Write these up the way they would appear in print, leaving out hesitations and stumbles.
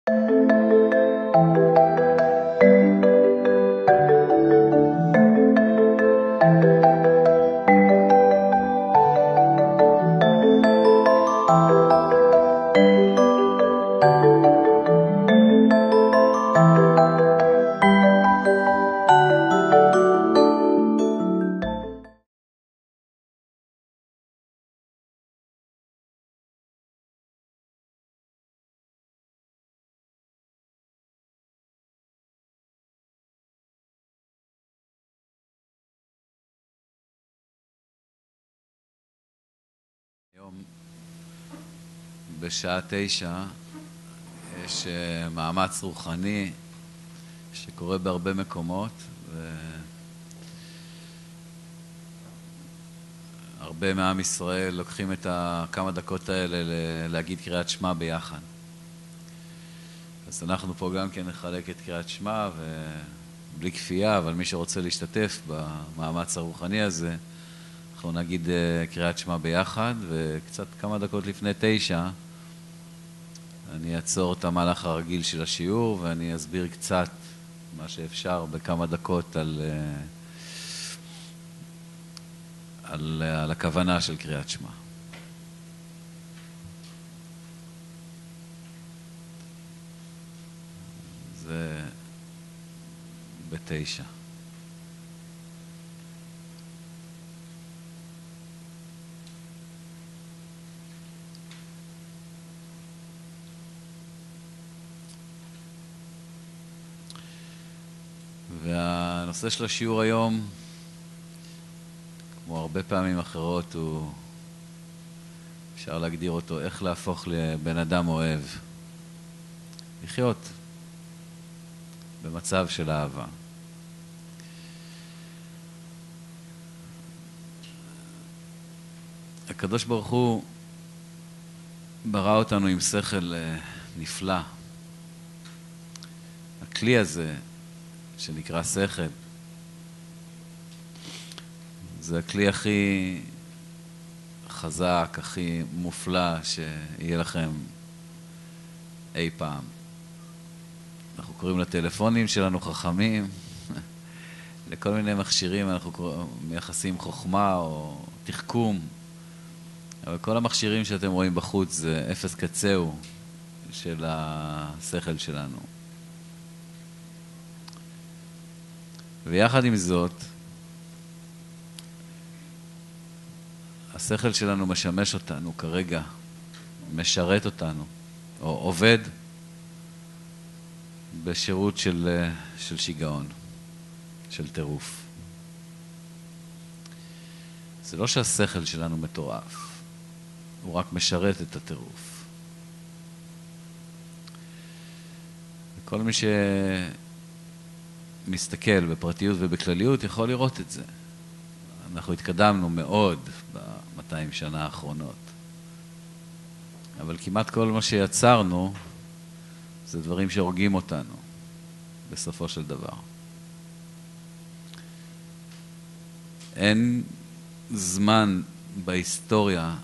היום בשעה 9 יש מאמץ רוחני שקורה בהרבה מקומות, והרבה מעם ישראל לוקחים את כמה דקות האלה להגיד קריאת שמע ביחד. אז אנחנו פה גם כן נחלק את קריאת שמע, ובלי כפייה, אבל מי שרוצה להשתתף במאמץ הרוחני הזה, אנחנו נגיד קריאת שמע ביחד, וקצת כמה דקות לפני 9 אני אעצור את המהלך הרגיל של השיעור, ואני אסביר קצת מה שאפשר בכמה דקות על הכוונה של קריאת שמע. זה ב9. והנושא של השיעור היום, כמו הרבה פעמים אחרות, הוא אפשר להגדיר אותו איך להפוך לבן אדם אוהב, לחיות במצב של אהבה. הקדוש ברוך הוא ברא אותנו עם שכל נפלא. הכלי הזה שנקרא שכל, זה הכלי הכי חזק, הכי מופלא שיהיה לכם אי פעם. אנחנו קוראים לטלפונים שלנו חכמים, לכל מיני מכשירים אנחנו מייחסים חוכמה או תחכום, אבל כל המכשירים שאתם רואים בחוץ זה אפס קצהו של השכל שלנו. ויחד עם זאת, השכל שלנו משמש אותנו כרגע, משרת אותנו, או עובד בשירות של שיגעון, של טירוף. זה לא שהשכל שלנו מטורף, הוא רק משרת את הטירוף. כל מי מסתכל בפרטיות ובכלליות יכול לראות את זה. אנחנו התקדמנו מאוד ב-200 שנה האחרונות. אבל כמעט כל מה שיצרנו זה דברים שהורגים אותנו בסופו של דבר. אין זמן בהיסטוריה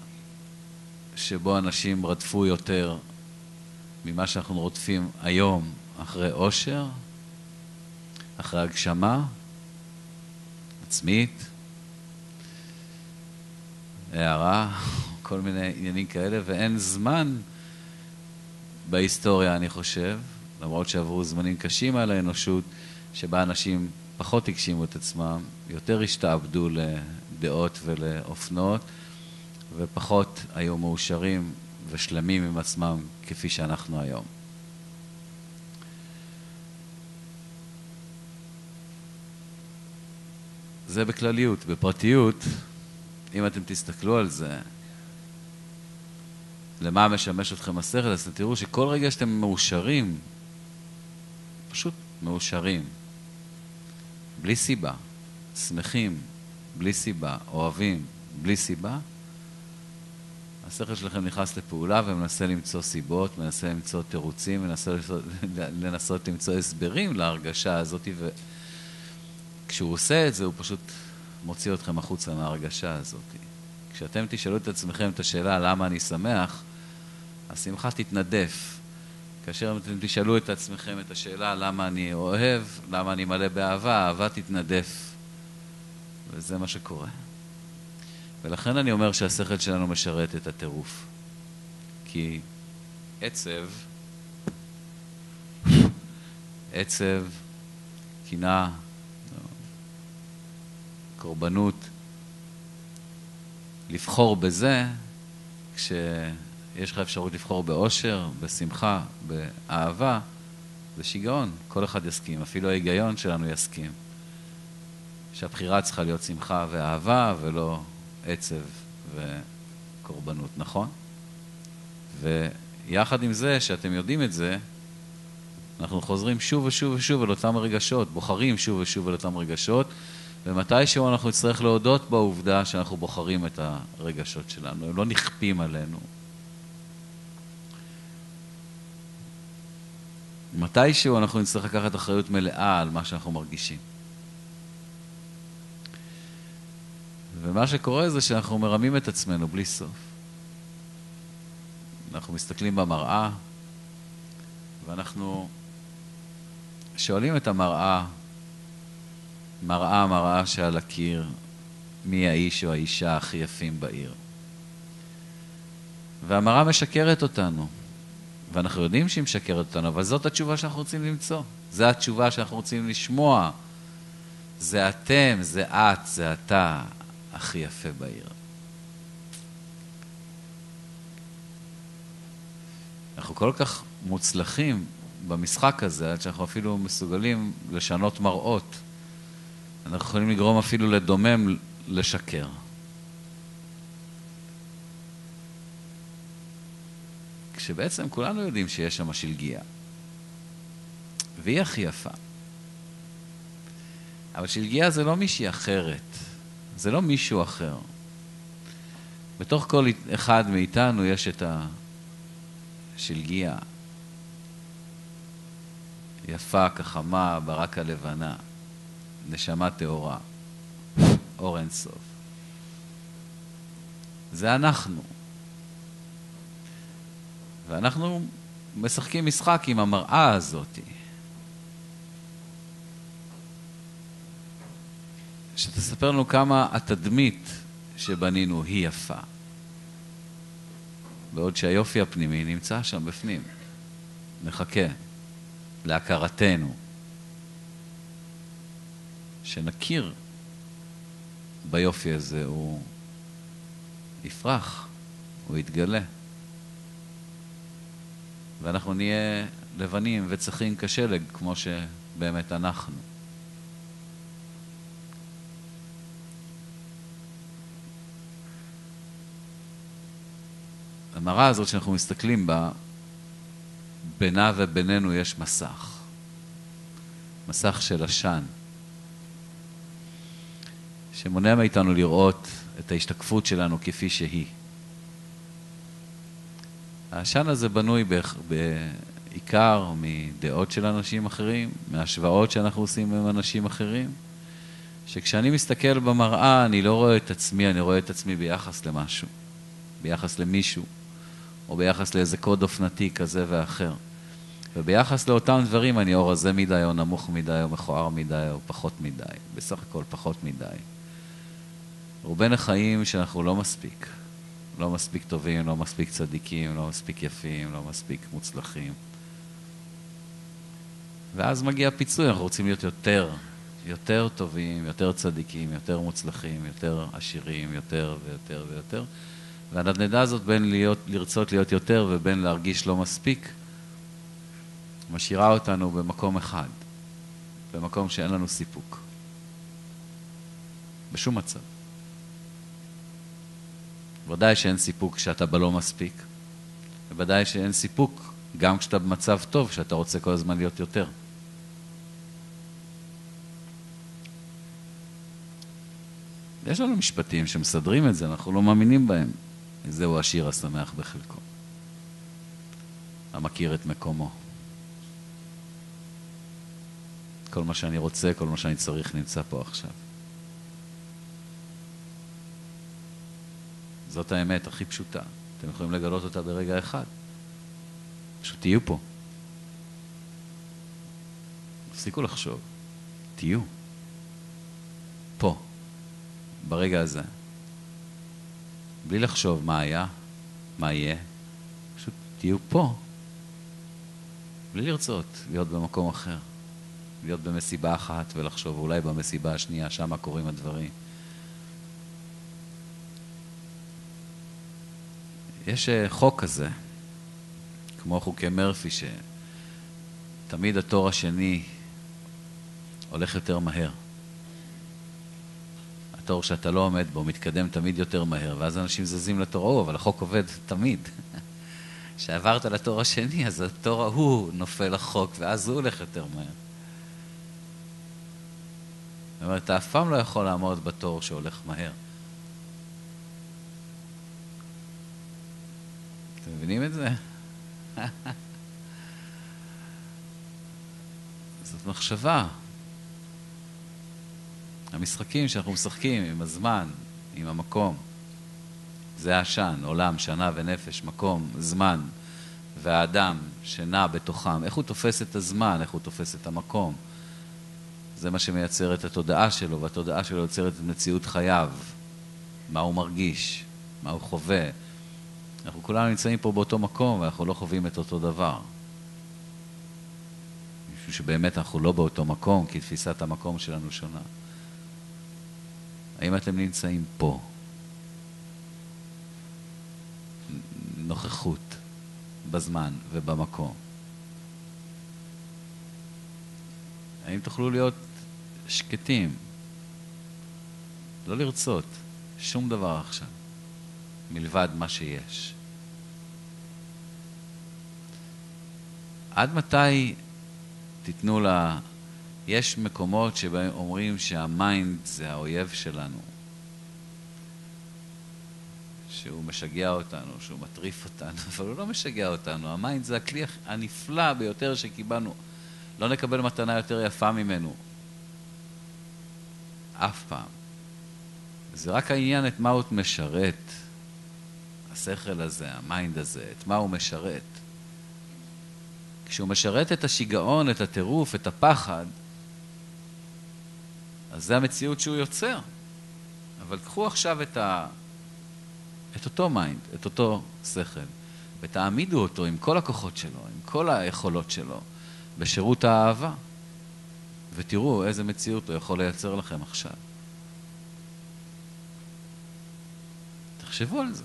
שבו אנשים רדפו יותר ממה שאנחנו רודפים היום אחרי אושר, אחרי הגשמה עצמית, הערה, כל מיני עניינים כאלה, ואין זמן בהיסטוריה, אני חושב, למרות שעברו זמנים קשים על האנושות, שבה אנשים פחות הגשימו את עצמם, יותר השתעבדו לדעות ולאופנות, ופחות היו מאושרים ושלמים עם עצמם כפי שאנחנו היום. זה בכלליות. בפרטיות, אם אתם תסתכלו על זה, למה משמש אתכם השכל, אז תראו שכל רגע שאתם מאושרים, פשוט מאושרים, בלי סיבה, שמחים, בלי סיבה, אוהבים, בלי סיבה, השכל שלכם נכנס לפעולה ומנסה למצוא סיבות, מנסה למצוא תירוצים, לנסות למצוא הסברים להרגשה הזאת, וכשהוא עושה את זה, הוא פשוט מוציא אתכם החוצה מההרגשה הזאת. כשאתם תשאלו את עצמכם את השאלה למה אני שמח, השמחה תתנדף כאשר אתם תשאלו את עצמכם את השאלה למה אני אוהב, למה אני מלא באהבה, האהבה תתנדף. וזה מה שקורה. ולכן אני אומר שהשכל שלנו משרת את הטירוף. כי עצב, קנאה, קורבנות, לבחור בזה, כשיש לך אפשרות לבחור באושר, בשמחה, באהבה, זה שיגעון. כל אחד יסכים, אפילו ההיגיון שלנו יסכים. שהבחירה צריכה להיות שמחה ואהבה, ולא עצב וקורבנות, נכון? ויחד עם זה, שאתם יודעים את זה, אנחנו חוזרים שוב ושוב ושוב על אותם רגשות, בוחרים שוב ושוב על אותם רגשות, ומתישהו אנחנו נצטרך להודות בעובדה שאנחנו בוחרים את הרגשות שלנו, הם לא נכפים עלינו. מתישהו אנחנו נצטרך לקחת אחריות מלאה על מה שאנחנו מרגישים. ומה שקורה זה שאנחנו מרמים את עצמנו בלי סוף. אנחנו מסתכלים במראה, ואנחנו שואלים את המראה, מראה שעל הקיר, מי האיש או האישה הכי יפים בעיר. והמראה משקרת אותנו, ואנחנו יודעים שהיא משקרת אותנו, אבל זאת התשובה שאנחנו רוצים למצוא. זו התשובה שאנחנו רוצים לשמוע. זה אתם, זה את, זה אתה, הכי יפה בעיר. אנחנו כל כך מוצלחים במשחק הזה, עד שאנחנו אפילו מסוגלים לשנות מראות. אנחנו יכולים לגרום אפילו לדומם לשקר. כשבעצם כולנו יודעים שיש שם שלגיה. והיא הכי יפה. אבל שלגיה זה לא מישהי אחרת. זה לא מישהו אחר. בתוך כל אחד מאיתנו יש את השלגיה. יפה, כחמה, ברק הלבנה. נשמה טהורה. אור אין סוף. זה אנחנו. ואנחנו משחקים משחק עם המראה הזאת. שתספר לנו כמה התדמית שבנינו היא יפה. בעוד שהיופי הפנימי נמצא שם בפנים. מחכה להכרתנו. שנכיר ביופי הזה, הוא יפרח, הוא יתגלה. ואנחנו נהיה לבנים וצחים כשלג, כמו שבאמת אנחנו. המראה הזאת שאנחנו מסתכלים בה, בינה ובינינו יש מסך. מסך של עשן. שמונע מאיתנו לראות את ההשתקפות שלנו כפי שהיא. העשן הזה בנוי בעיקר מדעות של אנשים אחרים, מהשוואות שאנחנו עושים עם אנשים אחרים, שכשאני מסתכל במראה אני לא רואה את עצמי, אני רואה את עצמי ביחס למשהו, ביחס למישהו, או ביחס לאיזה קוד אופנתי כזה ואחר. וביחס לאותם דברים אני או רזה מדי, או נמוך מדי, או מכוער מדי, או פחות מדי. בסך הכל פחות מדי. רובנו חיים שאנחנו לא מספיק. לא מספיק טובים, לא מספיק צדיקים, לא מספיק יפים, לא מספיק מוצלחים. ואז מגיע פיצוי, אנחנו רוצים להיות יותר טובים, יותר צדיקים, יותר מוצלחים, יותר עשירים, יותר ויותר ויותר. והנדנדה הזאת בין לרצות להיות יותר ובין להרגיש לא מספיק, משאירה אותנו במקום אחד, במקום שאין לנו סיפוק. בשום מצב. ודאי שאין סיפוק כשאתה בלא מספיק, וודאי שאין סיפוק גם כשאתה במצב טוב, שאתה רוצה כל הזמן להיות יותר. יש לנו משפטים שמסדרים את זה, אנחנו לא מאמינים בהם. זהו השיר השמח בחלקו. המכיר את מקומו. כל מה שאני רוצה, כל מה שאני צריך נמצא פה עכשיו. זאת האמת הכי פשוטה. אתם יכולים לגלות אותה ברגע אחד. פשוט תהיו פה. תפסיקו לחשוב. תהיו. פה. ברגע הזה. בלי לחשוב מה היה, מה יהיה. פשוט תהיו פה. בלי לרצות להיות במקום אחר. להיות במסיבה אחת ולחשוב אולי במסיבה השנייה, שמה קורים הדברים. יש חוק כזה, כמו חוקי מרפי, שתמיד התור השני הולך יותר מהר. התור שאתה לא עומד בו מתקדם תמיד יותר מהר, ואז אנשים זזים לתור, אבל החוק עובד תמיד. כשעברת לתור השני, אז התור ההוא נופל לחוק, ואז הוא הולך יותר מהר. זאת אומרת, אתה אף פעם לא יכול לעמוד בתור שהולך מהר. אתם מבינים את זה? זאת מחשבה. המשחקים שאנחנו משחקים עם הזמן, עם המקום, זה השן, עולם, שנה ונפש, מקום, זמן, והאדם שנע בתוכם. איך הוא תופס את הזמן, איך הוא תופס את המקום. זה מה שמייצר את התודעה שלו, והתודעה שלו יוצרת את מציאות חייו. מה הוא מרגיש, מה הוא חווה. אנחנו כולנו נמצאים פה באותו מקום, ואנחנו לא חווים את אותו דבר. משהו שבאמת אנחנו לא באותו מקום, כי תפיסת המקום שלנו שונה. האם אתם נמצאים פה? נוכחות, בזמן ובמקום. האם תוכלו להיות שקטים? לא לרצות שום דבר עכשיו, מלבד מה שיש. עד מתי תיתנו לה... יש מקומות שבהם אומרים שהמיינד זה האויב שלנו. שהוא משגע אותנו, שהוא מטריף אותנו, אבל הוא לא משגע אותנו. המיינד זה הכלי הנפלא ביותר שקיבלנו. לא נקבל מתנה יותר יפה ממנו. אף פעם. זה רק העניין את מה הוא משרת. השכל הזה, המיינד הזה, את מה הוא משרת. כשהוא משרת את השיגעון, את הטירוף, את הפחד, אז זה המציאות שהוא יוצר. אבל קחו עכשיו את אותו מיינד, את אותו שכל, ותעמידו אותו עם כל הכוחות שלו, עם כל היכולות שלו, בשירות האהבה, ותראו איזה מציאות הוא יכול לייצר לכם עכשיו. תחשבו על זה.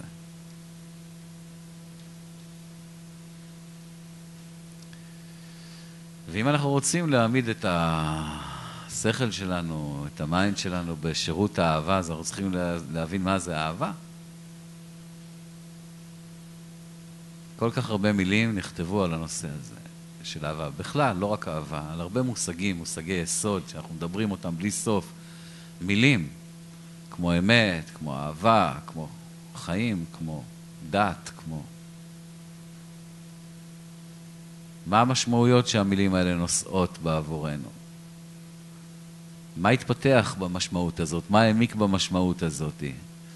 ואם אנחנו רוצים להעמיד את השכל שלנו, את המיינד שלנו בשירות האהבה, אז אנחנו צריכים להבין מה זה אהבה. כל כך הרבה מילים נכתבו על הנושא הזה של אהבה. בכלל, לא רק אהבה, על הרבה מושגים, מושגי יסוד, שאנחנו מדברים אותם בלי סוף. מילים, כמו אמת, כמו אהבה, כמו חיים, כמו דת, כמו... מה המשמעויות שהמילים האלה נושאות בעבורנו? מה התפתח במשמעות הזאת? מה העמיק במשמעות הזאת?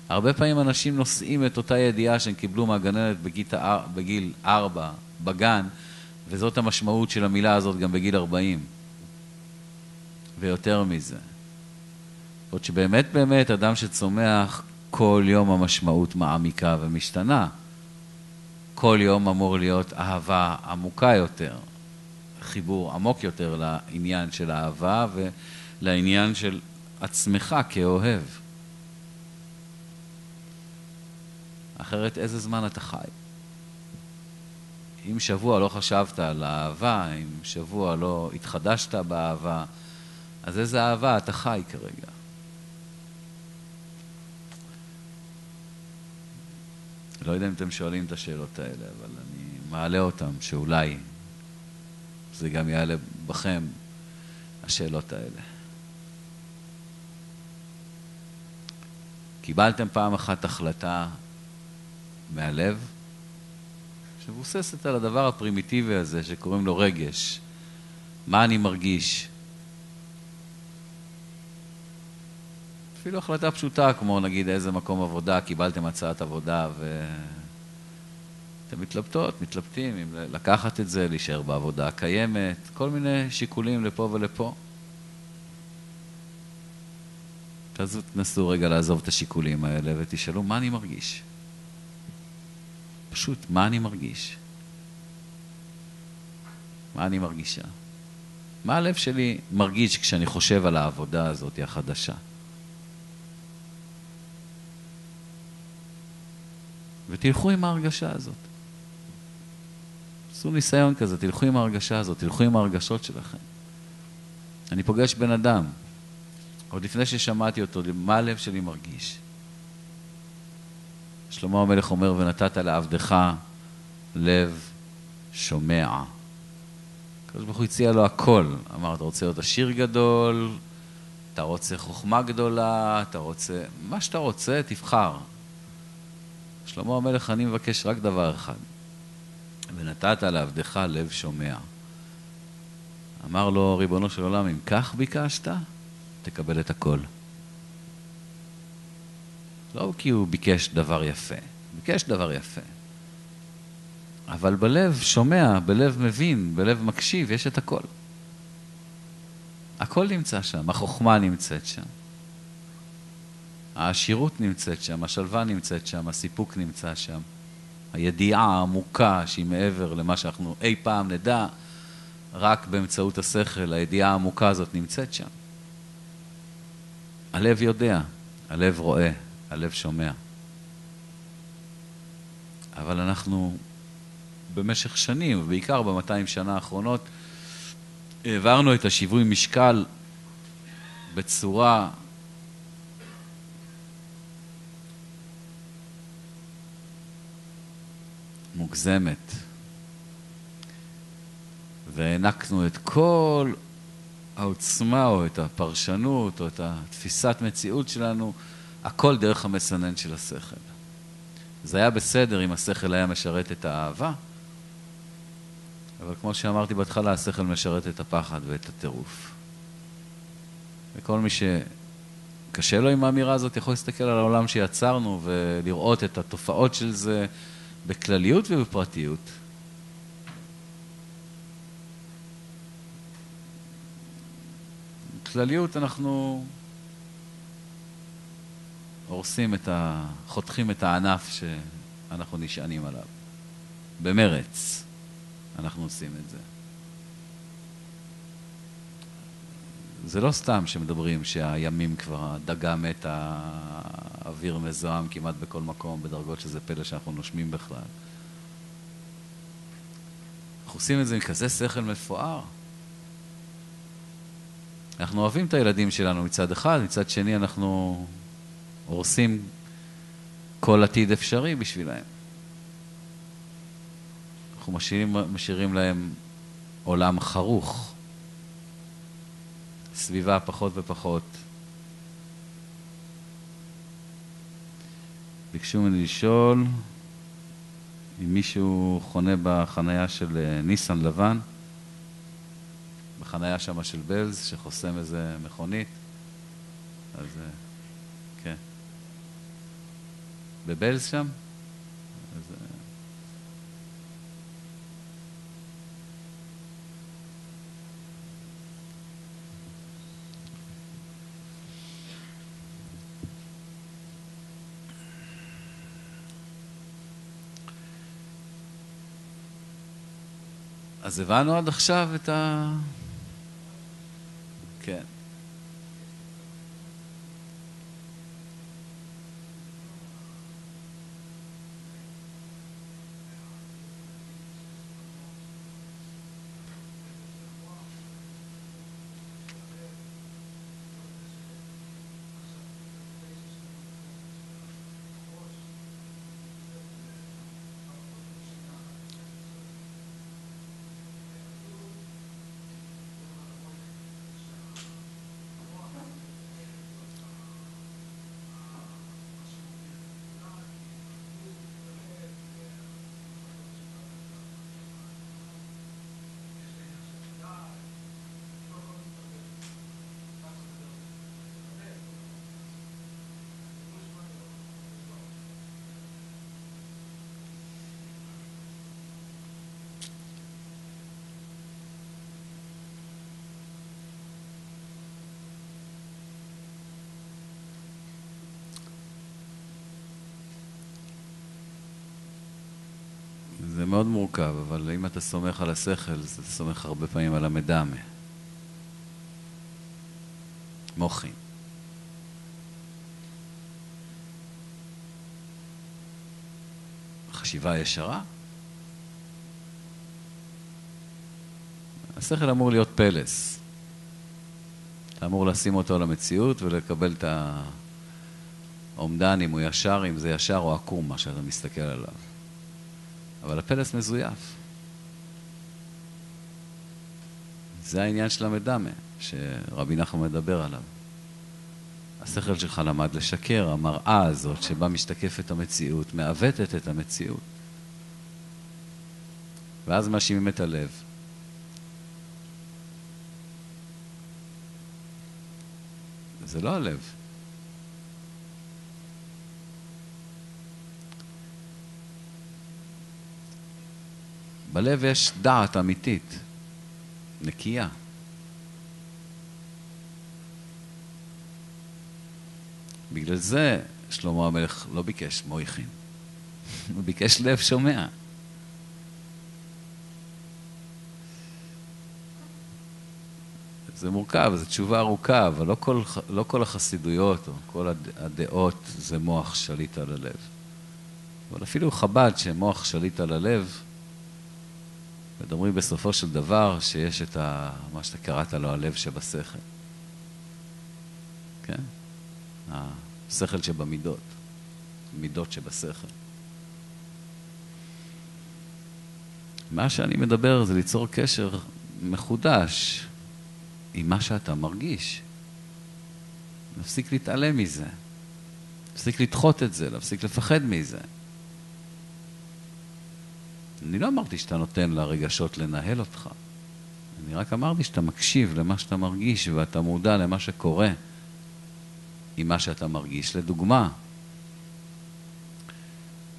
הרבה פעמים אנשים נושאים את אותה ידיעה שהם קיבלו מהגננת בגיל 4, בגן, וזאת המשמעות של המילה הזאת גם בגיל 40. ויותר מזה. עוד שבאמת באמת אדם שצומח, כל יום המשמעות מעמיקה ומשתנה. כל יום אמור להיות אהבה עמוקה יותר, חיבור עמוק יותר לעניין של האהבה ולעניין של עצמך כאוהב. אחרת איזה זמן אתה חי? אם שבוע לא חשבת על האהבה, אם שבוע לא התחדשת באהבה, אז איזה אהבה אתה חי כרגע? לא יודע אם אתם שואלים את השאלות האלה, אבל אני מעלה אותם, שאולי זה גם יעלה בכם, השאלות האלה. קיבלתם פעם אחת החלטה מהלב, שמבוססת על הדבר הפרימיטיבי הזה שקוראים לו רגש. מה אני מרגיש? אפילו החלטה פשוטה, כמו נגיד איזה מקום עבודה, קיבלתם הצעת עבודה אתם מתלבטים אם לקחת את זה, להישאר בעבודה הקיימת, כל מיני שיקולים לפה ולפה. אז תנסו רגע לעזוב את השיקולים האלה ותשאלו מה אני מרגיש. פשוט, מה אני מרגיש? מה אני מרגישה? מה הלב שלי מרגיש כשאני חושב על העבודה הזאת החדשה? ותלכו עם ההרגשה הזאת. עשו ניסיון כזה, תלכו עם ההרגשה הזאת, תלכו עם ההרגשות שלכם. אני פוגש בן אדם, עוד לפני ששמעתי אותו, מה הלב שלי מרגיש? שלמה המלך אומר, ונתת לעבדך לב שומע. הקדוש ברוך הוא הציע לו הכל. אמר, אתה רוצה להיות עשיר גדול, אתה רוצה חוכמה גדולה, אתה רוצה, מה שאתה רוצה, תבחר. שלמה המלך, אני מבקש רק דבר אחד. ונתת לעבדך לב שומע. אמר לו, ריבונו של עולם, אם כך ביקשת, תקבל את הכל. לא כי הוא ביקש דבר יפה, ביקש דבר יפה. אבל בלב שומע, בלב מבין, בלב מקשיב, יש את הכל. הכל נמצא שם, החוכמה נמצאת שם. העשירות נמצאת שם, השלווה נמצאת שם, הסיפוק נמצא שם. הידיעה העמוקה שהיא מעבר למה שאנחנו אי פעם נדע, רק באמצעות השכל, הידיעה העמוקה הזאת נמצאת שם. הלב יודע, הלב רואה, הלב שומע. אבל אנחנו במשך שנים, ובעיקר ב-200 שנה האחרונות, העברנו את השיווי משקל בצורה מוגזמת. והענקנו את כל העוצמה או את הפרשנות או את התפיסת מציאות שלנו, הכל דרך המסנן של השכל. זה היה בסדר אם השכל היה משרת את האהבה, אבל כמו שאמרתי בהתחלה, השכל משרת את הפחד ואת הטירוף. וכל מי שקשה לו עם האמירה הזאת יכול להסתכל על העולם שיצרנו ולראות את התופעות של זה בכלליות ובפרטיות. בכלליות אנחנו חותכים את הענף שאנחנו נשענים עליו. במרץ אנחנו עושים את זה. זה לא סתם שמדברים שהימים כבר דגה מתה, האוויר מזוהם כמעט בכל מקום, בדרגות שזה פלא שאנחנו נושמים בכלל. אנחנו עושים את זה עם כזה שכל מפואר. אנחנו אוהבים את הילדים שלנו מצד אחד, מצד שני אנחנו הורסים כל עתיד אפשרי בשבילהם. אנחנו משאירים להם עולם חרוך, סביבה פחות ופחות. ביקשו ממני לשאול אם מישהו חונה בחנייה של ניסן לבן, בחנייה שם של בלז, שחוסם איזה מכונית. אז כן. בבלז שם? אז אז הבנו עד עכשיו את כן. מאוד מורכב, אבל אם אתה סומך על השכל, אז אתה סומך הרבה פעמים על המדמה. מוחין. חשיבה ישרה. השכל אמור להיות פלס. אתה אמור לשים אותו על המציאות ולקבל את האומדן, אם הוא ישר, אם זה ישר או עקום, מה שאתה מסתכל עליו. אבל הפלס מזויף. זה העניין של המדמה, שרבי נחמן מדבר עליו. השכל שלך למד לשקר, המראה הזאת שבה משתקפת המציאות, מעוותת את המציאות. ואז מאשימים את הלב. זה לא הלב. בלב יש דעת אמיתית, נקייה. בגלל זה שלמה המלך לא ביקש מויכין, הוא ביקש לב שומע. זה מורכב, זו תשובה ארוכה, אבל לא כל החסידויות או כל הדעות זה מוח שליט על הלב. אבל אפילו חב"ד שמוח שליט על הלב, מדברים בסופו של דבר שיש את מה שאתה קראת לו, הלב שבשכל. כן? השכל שבמידות, מידות שבשכל. מה שאני מדבר זה ליצור קשר מחודש עם מה שאתה מרגיש. להפסיק להתעלם מזה. להפסיק לדחות את זה, להפסיק לפחד מזה. אני לא אמרתי שאתה נותן לרגשות לנהל אותך. אני רק אמרתי שאתה מקשיב למה שאתה מרגיש ואתה מודע למה שקורה עם מה שאתה מרגיש. לדוגמה,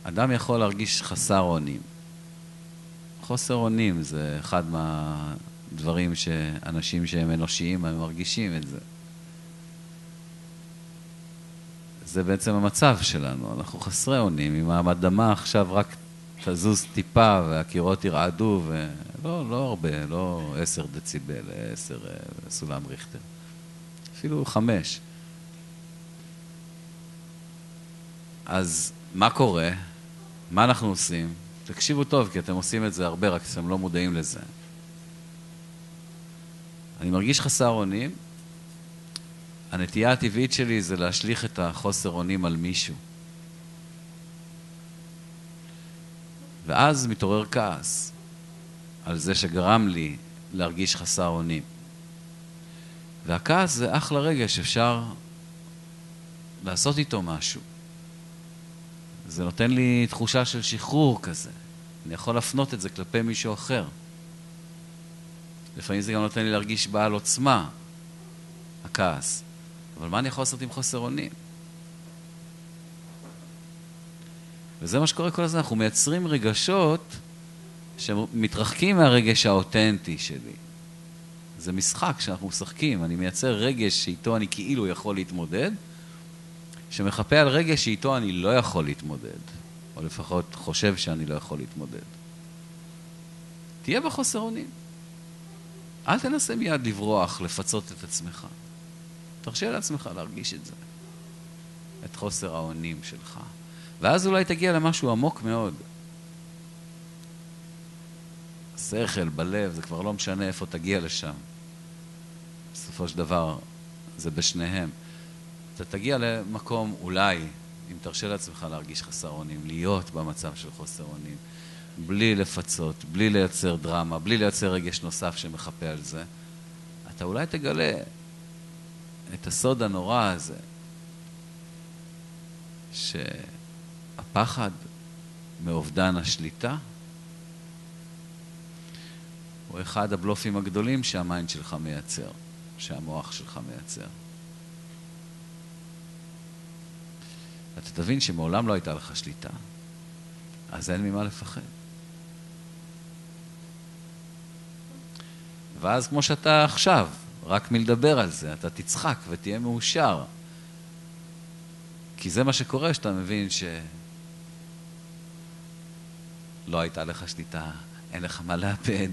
אדם יכול להרגיש חסר אונים. חוסר אונים זה אחד מהדברים שאנשים שהם אנושיים הם מרגישים את זה. זה בעצם המצב שלנו. אנחנו חסרי אונים. אם האדמה עכשיו רק תזוז טיפה והקירות ירעדו, ולא הרבה, לא 10 דציבל, 10 סולם ריכטר. אפילו 5. אז מה קורה? מה אנחנו עושים? תקשיבו טוב, כי אתם עושים את זה הרבה, רק אתם לא מודעים לזה. אני מרגיש חסר אונים. הנטייה הטבעית שלי זה להשליך את החוסר אונים על מישהו. ואז מתעורר כעס על זה שגרם לי להרגיש חסר אונים. והכעס זה אחלה רגש, אפשר לעשות איתו משהו. זה נותן לי תחושה של שחרור כזה. אני יכול להפנות את זה כלפי מישהו אחר. לפעמים זה גם נותן לי להרגיש בעל עוצמה, הכעס. אבל מה אני יכול לעשות עם חוסר אונים? וזה מה שקורה כל הזמן. אנחנו מייצרים רגשות שמתרחקים מהרגש האותנטי שלי. זה משחק שאנחנו משחקים. אני מייצר רגש שאיתו אני כאילו יכול להתמודד, שמחפה על רגש שאיתו אני לא יכול להתמודד, או לפחות חושב שאני לא יכול להתמודד. תהיה בחוסר אונים. אל תנסה מיד לברוח, לפצות את עצמך. תרשה לעצמך להרגיש את זה. את חוסר האונים שלך. ואז אולי תגיע למשהו עמוק מאוד. שכל, בלב, זה כבר לא משנה איפה תגיע לשם. בסופו של דבר, זה בשניהם. אתה תגיע למקום, אולי, אם תרשה לעצמך להרגיש חסר אונים, להיות במצב של חוסר אונים, בלי לפצות, בלי לייצר דרמה, בלי לייצר רגש נוסף שמחפה על זה, אתה אולי תגלה את הסוד הנורא הזה, שהפחד מאובדן השליטה הוא אחד הבלופים הגדולים שהמיינד שלך מייצר, שהמוח שלך מייצר. אתה תבין שמעולם לא הייתה לך שליטה, אז אין ממה לפחד. ואז כמו שאתה עכשיו, רק מלדבר על זה, אתה תצחק ותהיה מאושר. כי זה מה שקורה שאתה מבין לא הייתה לך שליטה, אין לך מה לאבד.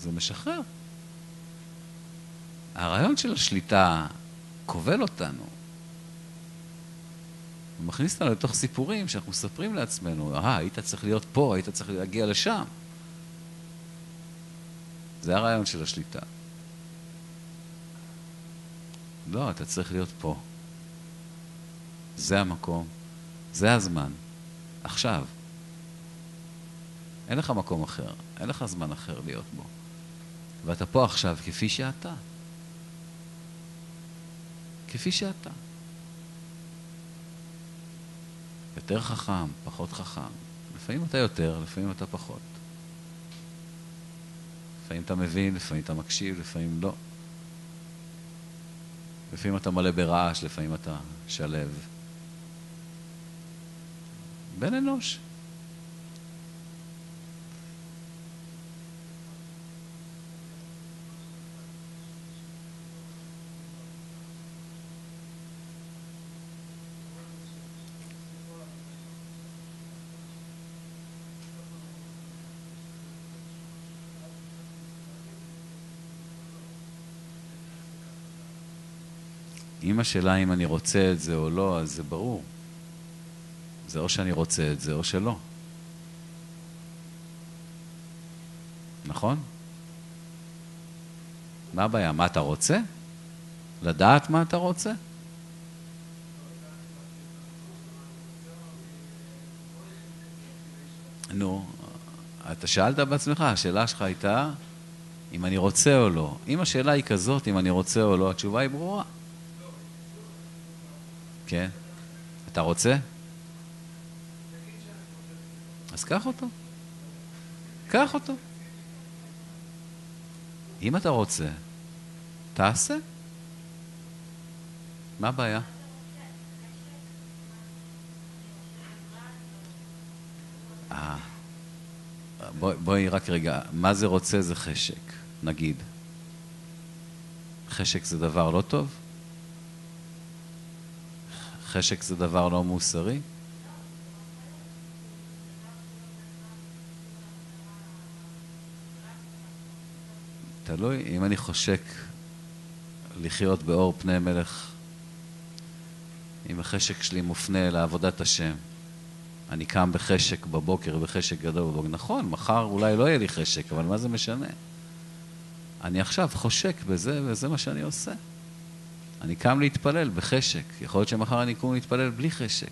זה משחרר. הרעיון של השליטה כובל אותנו. הוא מכניס אותנו לתוך סיפורים שאנחנו מספרים לעצמנו, היית צריך להיות פה, היית צריך להגיע לשם. זה הרעיון של השליטה. לא, אתה צריך להיות פה. זה המקום, זה הזמן, עכשיו. אין לך מקום אחר, אין לך זמן אחר להיות בו. ואתה פה עכשיו כפי שאתה. כפי שאתה. יותר חכם, פחות חכם. לפעמים אתה יותר, לפעמים אתה פחות. לפעמים אתה מבין, לפעמים אתה מקשיב, לפעמים לא. לפעמים אתה מלא ברעש, לפעמים אתה שלב. בן אנוש. אם השאלה אם אני רוצה את זה או לא, אז זה ברור. זה או שאני רוצה את זה או שלא. נכון? מה הבעיה? מה אתה רוצה? לדעת מה אתה רוצה? נו, אתה שאלת בעצמך, השאלה שלך הייתה אם אני רוצה או לא. אם השאלה היא כזאת, אם אני רוצה או לא, התשובה היא ברורה. כן? אתה רוצה? אז קח אותו. קח אותו. אם אתה רוצה, תעשה. מה הבעיה? בואי רק רגע, מה זה רוצה זה חשק, נגיד. חשק זה דבר לא טוב? חשק זה דבר לא מוסרי? תלוי, אם אני חושק לחיות באור פני מלך, אם החשק שלי מופנה לעבודת השם, אני קם בחשק בבוקר, בחשק גדול בבוקר, נכון, מחר אולי לא יהיה לי חשק, אבל מה זה משנה? אני עכשיו חושק בזה, וזה מה שאני עושה. אני קם להתפלל בחשק, יכול להיות שמחר אני קום להתפלל בלי חשק.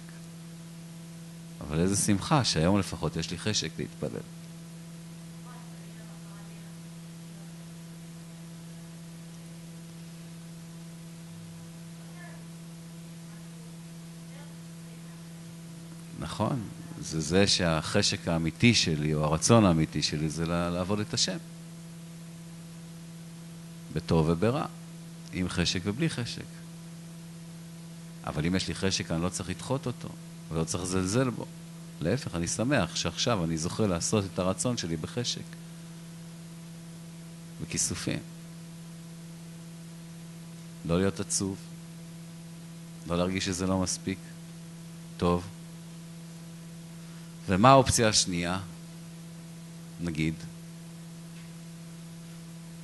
אבל איזה שמחה שהיום לפחות יש לי חשק להתפלל. נכון, זה שהחשק האמיתי שלי, או הרצון האמיתי שלי, זה לעבוד את השם. בטוב וברע, עם חשק ובלי חשק. אבל אם יש לי חשק, אני לא צריך לדחות אותו, ולא צריך לזלזל בו. להפך, אני שמח שעכשיו אני זוכה לעשות את הרצון שלי בחשק. בכיסופים. לא להיות עצוב, לא להרגיש שזה לא מספיק. טוב. ומה האופציה השנייה? נגיד,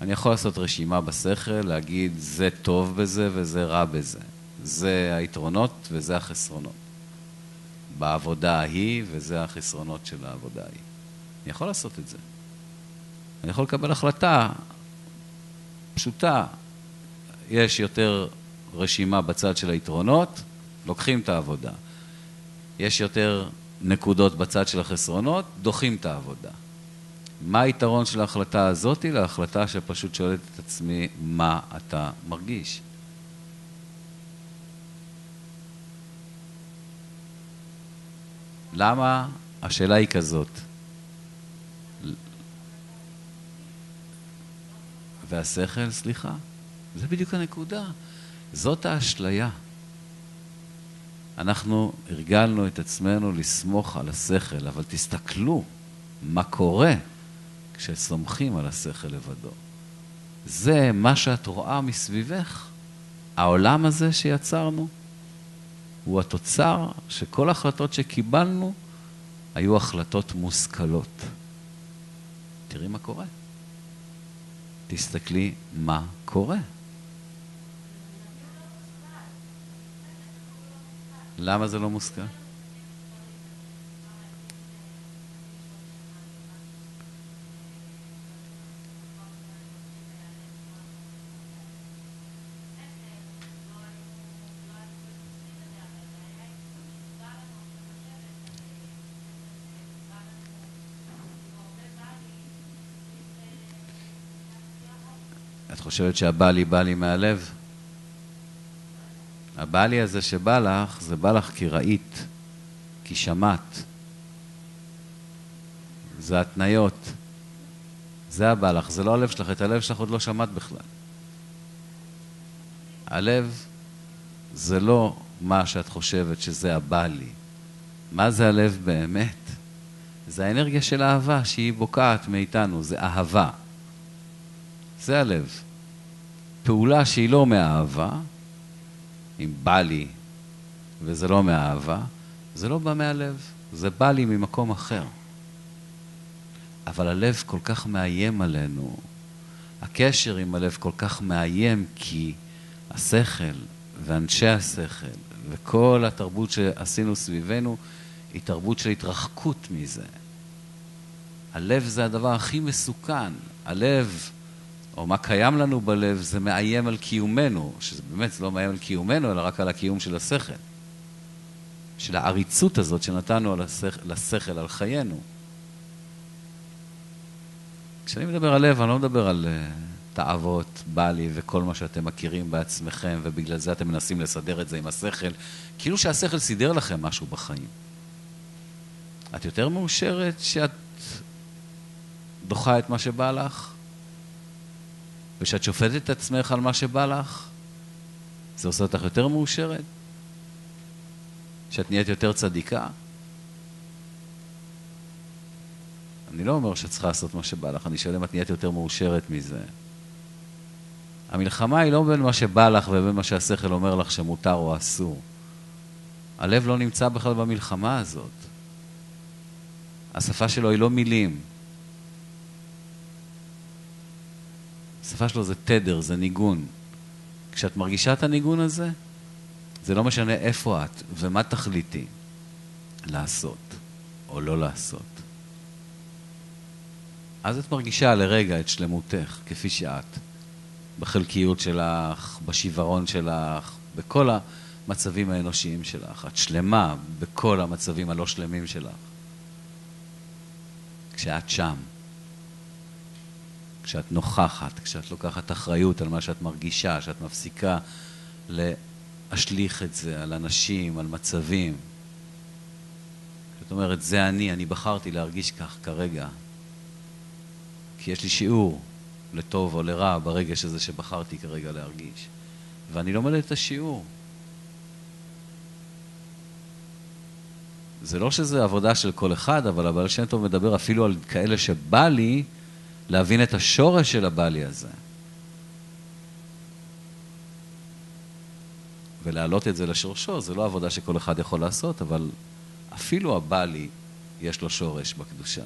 אני יכול לעשות רשימה בשכל, להגיד זה טוב בזה וזה רע בזה. זה היתרונות וזה החסרונות. בעבודה ההיא וזה החסרונות של העבודה ההיא. אני יכול לעשות את זה. אני יכול לקבל החלטה פשוטה. יש יותר רשימה בצד של היתרונות, לוקחים את העבודה. יש יותר נקודות בצד של החסרונות, דוחים את העבודה. מה היתרון של ההחלטה הזאת? להחלטה שפשוט שואלת את עצמי, מה אתה מרגיש? למה? השאלה היא כזאת. והשכל, סליחה, זה בדיוק הנקודה. זאת האשליה. אנחנו הרגלנו את עצמנו לסמוך על השכל, אבל תסתכלו מה קורה כשסומכים על השכל לבדו. זה מה שאת רואה מסביבך. העולם הזה שיצרנו הוא התוצר שכל ההחלטות שקיבלנו היו החלטות מושכלות. תראי מה קורה. תסתכלי מה קורה. למה זה לא מושכל? את חושבת שהבא לי מהלב? הבא לי הזה שבא לך, זה בא לך כי ראית, כי שמעת. זה התניות. זה הבא לך, זה לא הלב שלך, את הלב שלך עוד לא שמעת בכלל. הלב זה לא מה שאת חושבת שזה הבא לי. מה זה הלב באמת? זה האנרגיה של האהבה שהיא בוקעת מאיתנו, זה אהבה. זה הלב. פעולה שהיא לא מהאהבה, אם בא לי וזה לא מהאהבה, זה לא בא מהלב, זה בא לי ממקום אחר. אבל הלב כל כך מאיים עלינו, הקשר עם הלב כל כך מאיים כי השכל ואנשי השכל וכל התרבות שעשינו סביבנו היא תרבות של התרחקות מזה. הלב זה הדבר הכי מסוכן. הלב, או מה קיים לנו בלב, זה מאיים על קיומנו, שזה באמת זה לא מאיים על קיומנו, אלא רק על הקיום של השכל. של העריצות הזאת שנתנו לשכל, על חיינו. כשאני מדבר על לב, אני לא מדבר על תאוות, בא לי וכל מה שאתם מכירים בעצמכם, ובגלל זה אתם מנסים לסדר את זה עם השכל, כאילו שהשכל סידר לכם משהו בחיים. את יותר מאושרת שאת דוחה את מה שבא לך? ושאת שופטת את עצמך על מה שבא לך? זה עושה אותך יותר מאושרת? שאת נהיית יותר צדיקה? אני לא אומר שאת צריכה לעשות מה שבא לך, אני שואל אם את נהיית יותר מאושרת מזה. המלחמה היא לא בין מה שבא לך ובין מה שהשכל אומר לך שמותר או אסור. הלב לא נמצא בכלל במלחמה הזאת. השפה שלו היא לא מילים. השפה שלו זה תדר, זה ניגון. כשאת מרגישה את הניגון הזה, זה לא משנה איפה את ומה תחליטי לעשות או לא לעשות. אז את מרגישה לרגע את שלמותך, כפי שאת, בחלקיות שלך, בשיוורון שלך, בכל המצבים האנושיים שלך. את שלמה בכל המצבים הלא שלמים שלך. כשאת שם, כשאת נוכחת, כשאת לוקחת אחריות על מה שאת מרגישה, שאת מפסיקה להשליך את זה על אנשים, על מצבים. זאת אומרת, זה אני בחרתי להרגיש כך כרגע. כי יש לי שיעור לטוב או לרע ברגש הזה שבחרתי כרגע להרגיש. ואני לומד את השיעור. זה לא שזה עבודה של כל אחד, אבל הבעל שם טוב מדבר אפילו על כאלה שבא לי להבין את השורש של הבא לי הזה. ולהעלות את זה לשורשו, זה לא עבודה שכל אחד יכול לעשות, אבל אפילו הבא לי יש לו שורש בקדושה.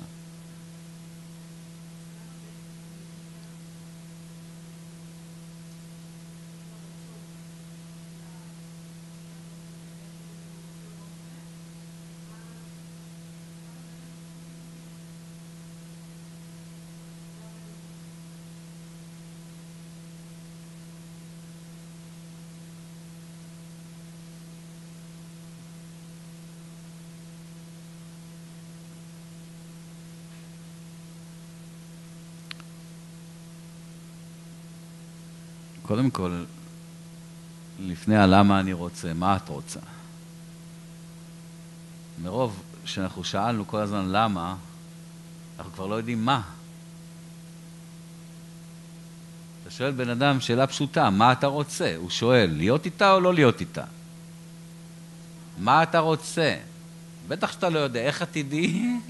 קודם כל, לפני הלמה אני רוצה, מה את רוצה? מרוב שאנחנו שאלנו כל הזמן למה, אנחנו כבר לא יודעים מה. אתה שואל בן אדם שאלה פשוטה, מה אתה רוצה? הוא שואל, להיות איתה או לא להיות איתה? מה אתה רוצה? בטח שאתה לא יודע, איך את תדעי?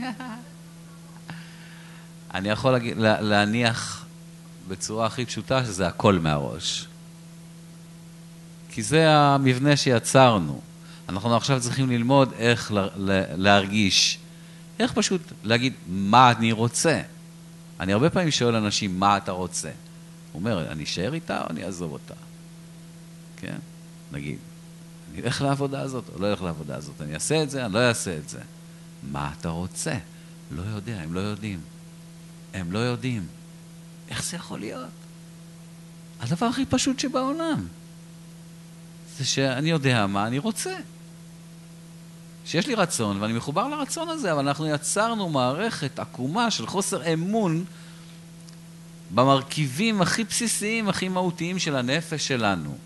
אני יכול להניח בצורה הכי פשוטה שזה הכל מהראש. כי זה המבנה שיצרנו. אנחנו עכשיו צריכים ללמוד איך להרגיש, איך פשוט להגיד מה אני רוצה. אני הרבה פעמים שואל אנשים, מה אתה רוצה? הוא אומר, אני אשאר איתה או אני אעזוב אותה? כן? נגיד, אני אלך לעבודה הזאת או לא אלך לעבודה הזאת? אני אעשה את זה, אני לא אעשה את זה. מה אתה רוצה? לא יודע, הם לא יודעים. הם לא יודעים. איך זה יכול להיות? הדבר הכי פשוט שבעולם. זה שאני יודע מה אני רוצה. שיש לי רצון, ואני מחובר לרצון הזה, אבל אנחנו יצרנו מערכת עקומה של חוסר אמון במרכיבים הכי בסיסיים, הכי מהותיים של הנפש שלנו.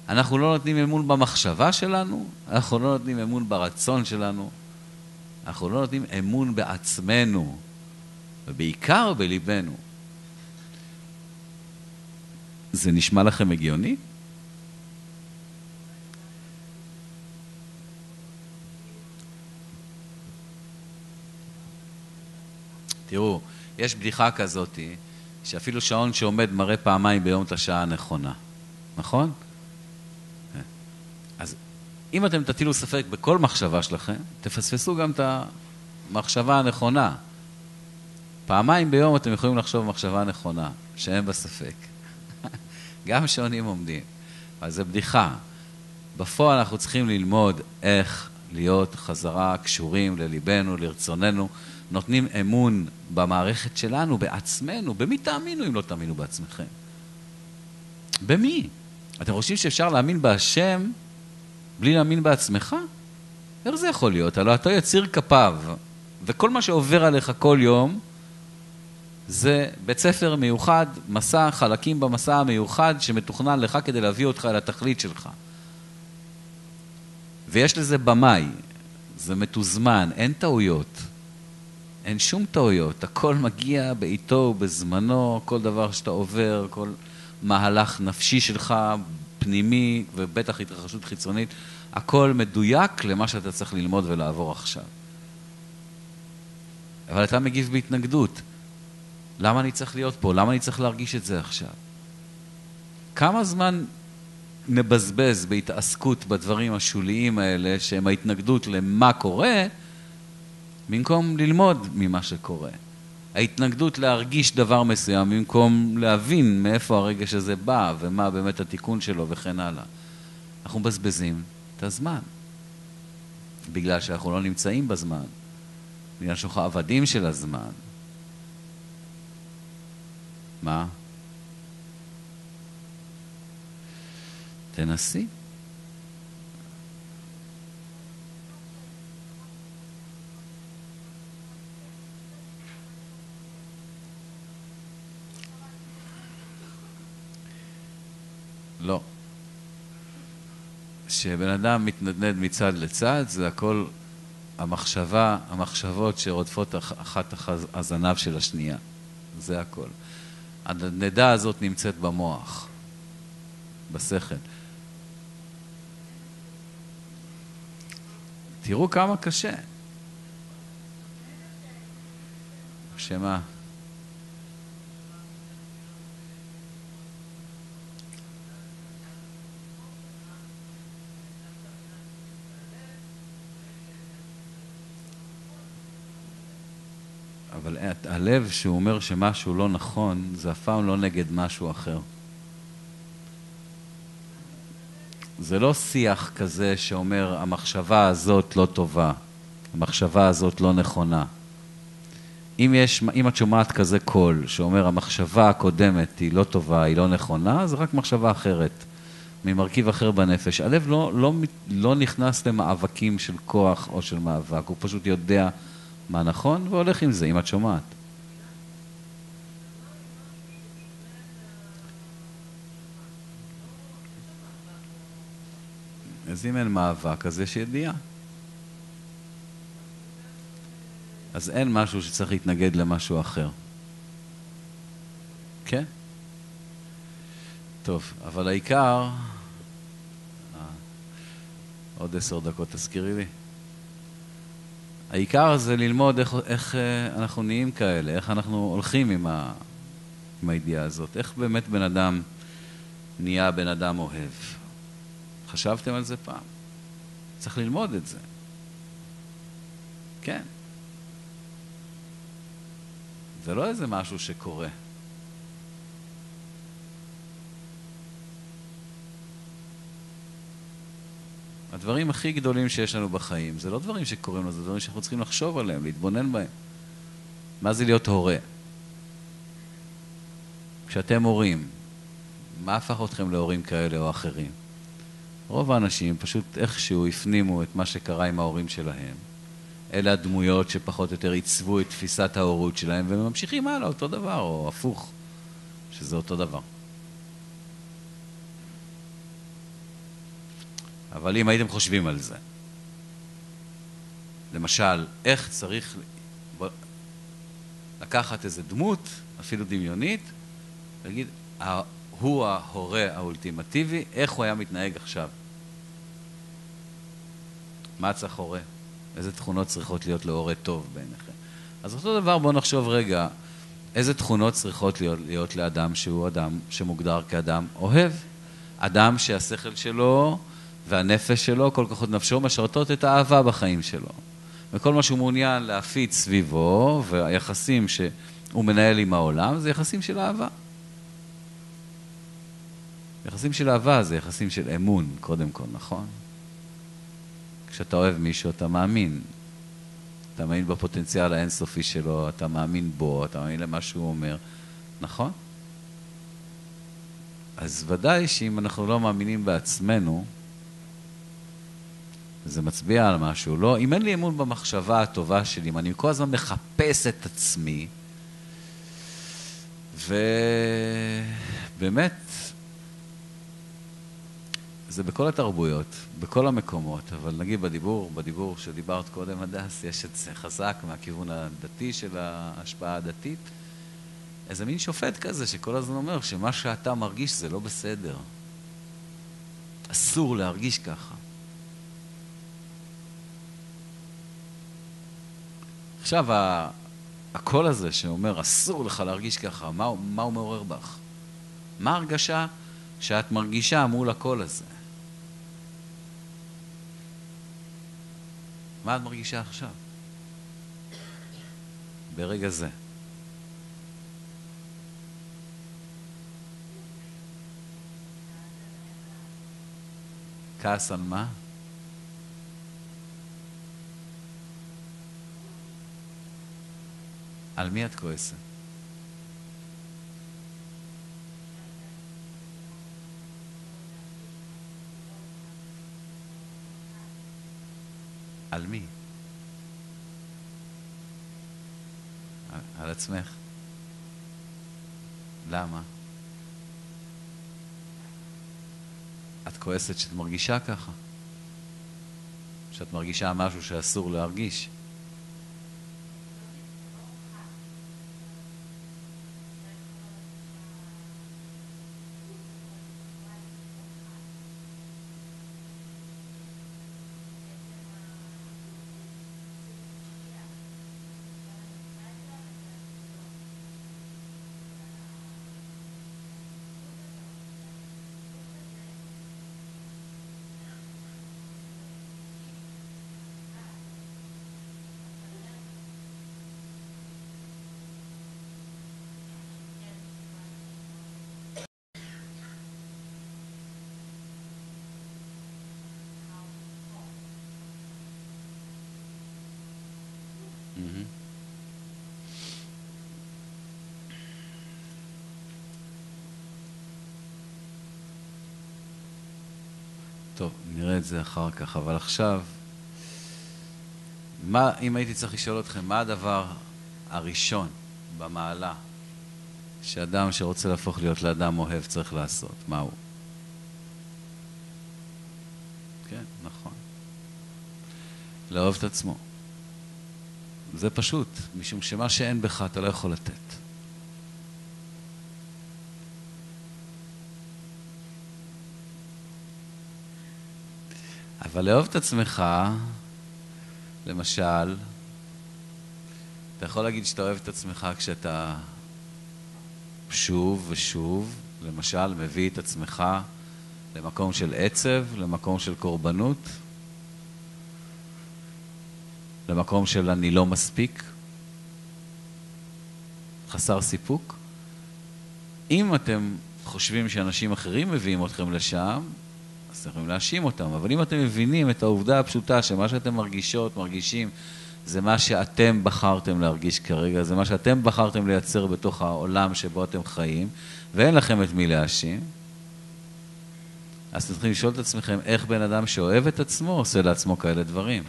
אנחנו לא נותנים אמון במחשבה שלנו, אנחנו לא נותנים אמון ברצון שלנו, אנחנו לא נותנים אמון בעצמנו, ובעיקר בליבנו. זה נשמע לכם הגיוני? תראו, יש בדיחה כזאת, שאפילו שעון שעומד מראה פעמיים ביום את השעה הנכונה. נכון? אז אם אתם תטילו ספק בכל מחשבה שלכם, תפספסו גם את המחשבה הנכונה. פעמיים ביום אתם יכולים לחשוב במחשבה הנכונה, שאין בה ספק. גם שעונים עומדים. אז זה בדיחה. בפועל אנחנו צריכים ללמוד איך להיות חזרה קשורים לליבנו, לרצוננו, נותנים אמון במערכת שלנו, בעצמנו. במי תאמינו אם לא תאמינו בעצמכם? במי? אתם חושבים שאפשר להאמין בהשם בלי להאמין בעצמך? איך זה יכול להיות? הלוא אתה יציר כפיו, וכל מה שעובר עליך כל יום, זה בית ספר מיוחד, מסע, חלקים במסע המיוחד שמתוכנן לך כדי להביא אותך אל התכלית שלך. ויש לזה במאי, זה מתוזמן, אין טעויות. אין שום טעויות, הכל מגיע בעיתו ובזמנו, כל דבר שאתה עובר, כל מהלך נפשי שלך, פנימי ובטח התרחשות חיצונית, הכל מדויק למה שאתה צריך ללמוד ולעבור עכשיו. אבל אתה מגיב בהתנגדות. למה אני צריך להיות פה? למה אני צריך להרגיש את זה עכשיו? כמה זמן נבזבז בהתעסקות בדברים השוליים האלה, שהם ההתנגדות למה קורה, במקום ללמוד ממה שקורה. ההתנגדות להרגיש דבר מסוים, במקום להבין מאיפה הרגש הזה בא, ומה באמת התיקון שלו וכן הלאה. אנחנו מבזבזים את הזמן. בגלל שאנחנו לא נמצאים בזמן. בגלל שאנחנו עבדים של הזמן. מה? תנסי. לא. שבן אדם מתנדנד מצד לצד, זה הכל המחשבות שרודפות אחת הזנב של השנייה. זה הכל. הנדנדה הזאת נמצאת במוח, בשכל. תראו כמה קשה. שמה? אבל הלב שהוא אומר שמשהו לא נכון, זה אף פעם לא נגד משהו אחר. זה לא שיח כזה שאומר המחשבה הזאת לא טובה, המחשבה הזאת לא נכונה. אם את שומעת כזה קול שאומר המחשבה הקודמת היא לא טובה, היא לא נכונה, זה רק מחשבה אחרת, ממרכיב אחר בנפש. הלב לא נכנס למאבקים של כוח או של מאבק, הוא פשוט יודע מה נכון והולך עם זה, אם את שומעת. אז אם אין מאבק, אז יש ידיעה. אז אין משהו שצריך להתנגד למשהו אחר. כן? טוב, אבל העיקר... עוד 10 דקות תזכירי לי. העיקר זה ללמוד איך אנחנו נהיים כאלה, איך אנחנו הולכים עם הידיעה הזאת, איך באמת בן אדם נהיה בן אדם אוהב. חשבתם על זה פעם? צריך ללמוד את זה. כן. זה לא איזה משהו שקורה. הדברים הכי גדולים שיש לנו בחיים, זה לא דברים שקורים לנו, זה דברים שאנחנו צריכים לחשוב עליהם, להתבונן בהם. מה זה להיות הורה? כשאתם הורים, מה הפך אתכם להורים כאלה או אחרים? רוב האנשים פשוט איכשהו הפנימו את מה שקרה עם ההורים שלהם. אלה הדמויות שפחות או יותר עיצבו את תפיסת ההורות שלהם, והם ממשיכים הלאה אותו דבר, או הפוך, שזה אותו דבר. אבל אם הייתם חושבים על זה, למשל, איך צריך לקחת איזה דמות, אפילו דמיונית, ולהגיד, הוא ההורה האולטימטיבי, איך הוא היה מתנהג עכשיו? מה צריך הורה? איזה תכונות צריכות להיות להורה טוב בעיניכם? אז אותו דבר, בואו נחשוב רגע, איזה תכונות צריכות להיות לאדם שהוא אדם שמוגדר כאדם אוהב? אדם שהשכל שלו והנפש שלו, כל כוחות נפשו, משרתות את האהבה בחיים שלו. וכל מה שהוא מעוניין להפיץ סביבו, והיחסים שהוא מנהל עם העולם, זה יחסים של אהבה. יחסים של אהבה זה יחסים של אמון, קודם כל, נכון? כשאתה אוהב מישהו, אתה מאמין. אתה מאמין בפוטנציאל האינסופי שלו, אתה מאמין בו, אתה מאמין למה שהוא אומר. נכון? אז ודאי שאם אנחנו לא מאמינים בעצמנו, זה מצביע על משהו. לא, אם אין לי אמון במחשבה הטובה שלי, אם אני כל הזמן מחפש את עצמי, ובאמת, זה בכל התרבויות, בכל המקומות, אבל נגיד בדיבור שדיברת קודם, הדס, יש את זה חזק מהכיוון הדתי של ההשפעה הדתית, איזה מין שופט כזה שכל הזמן אומר שמה שאתה מרגיש זה לא בסדר. אסור להרגיש ככה. עכשיו, הקול הזה שאומר אסור לך להרגיש ככה, מה הוא מעורר בך? מה ההרגשה שאת מרגישה מול הקול הזה? מה את מרגישה עכשיו? ברגע זה. כעס על מה? על מי את כועסת? על מי? על עצמך. למה? את כועסת שאת מרגישה ככה? שאת מרגישה משהו שאסור להרגיש? טוב, נראה את זה אחר כך, אבל עכשיו, אם הייתי צריך לשאול אתכם, מה הדבר הראשון במעלה שאדם שרוצה להפוך להיות לאדם אוהב צריך לעשות? מהו? כן, נכון. לאהוב את עצמו. זה פשוט, משום שמה שאין בך אתה לא יכול לתת. אבל לאהוב את עצמך, למשל, אתה יכול להגיד שאתה אוהב את עצמך כשאתה שוב ושוב, למשל, מביא את עצמך למקום של עצב, למקום של קורבנות, למקום של אני לא מספיק, חסר סיפוק. אם אתם חושבים שאנשים אחרים מביאים אתכם לשם, אז אתם יכולים להאשים אותם. אבל אם אתם מבינים את העובדה הפשוטה שמה שאתם מרגישים, זה מה שאתם בחרתם להרגיש כרגע, זה מה שאתם בחרתם לייצר בתוך העולם שבו אתם חיים, ואין לכם את מי להאשים, אז אתם צריכים לשאול את עצמכם איך בן אדם שאוהב את עצמו עושה לעצמו כאלה דברים.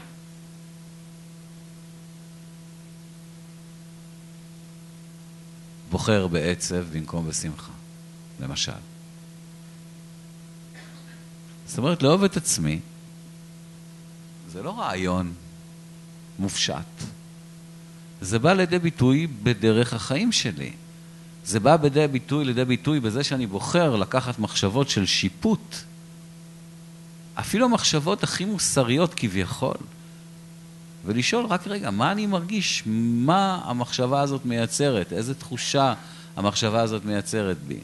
בוחר בעצב במקום בשמחה, למשל. זאת אומרת, לאהוב את עצמי, זה לא רעיון מופשט. זה בא לידי ביטוי בדרך החיים שלי. זה בא לידי ביטוי בזה שאני בוחר לקחת מחשבות של שיפוט, אפילו המחשבות הכי מוסריות כביכול, ולשאול רק רגע, מה אני מרגיש? מה המחשבה הזאת מייצרת? איזה תחושה המחשבה הזאת מייצרת בי?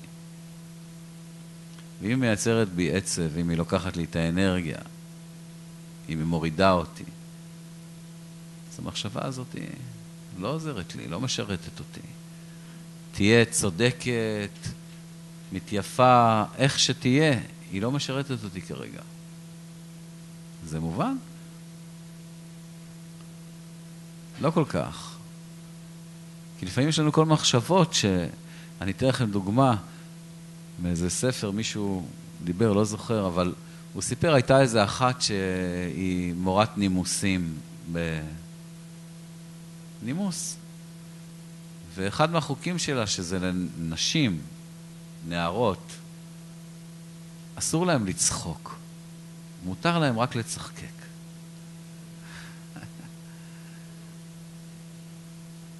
ואם היא מייצרת בי עצב, אם היא לוקחת לי את האנרגיה, אם היא מורידה אותי, אז המחשבה הזאת לא עוזרת לי, לא משרתת אותי. תהיה צודקת, מתייפה, איך שתהיה, היא לא משרתת אותי כרגע. זה מובן? לא כל כך. כי לפעמים יש לנו כל מחשבות אני אתן לכם דוגמה מאיזה ספר, מישהו דיבר, לא זוכר, אבל הוא סיפר, הייתה איזה אחת שהיא מורת נימוסים בנימוס. ואחד מהחוקים שלה, שזה לנשים, נערות, אסור להם לצחוק. מותר להם רק לצחקק.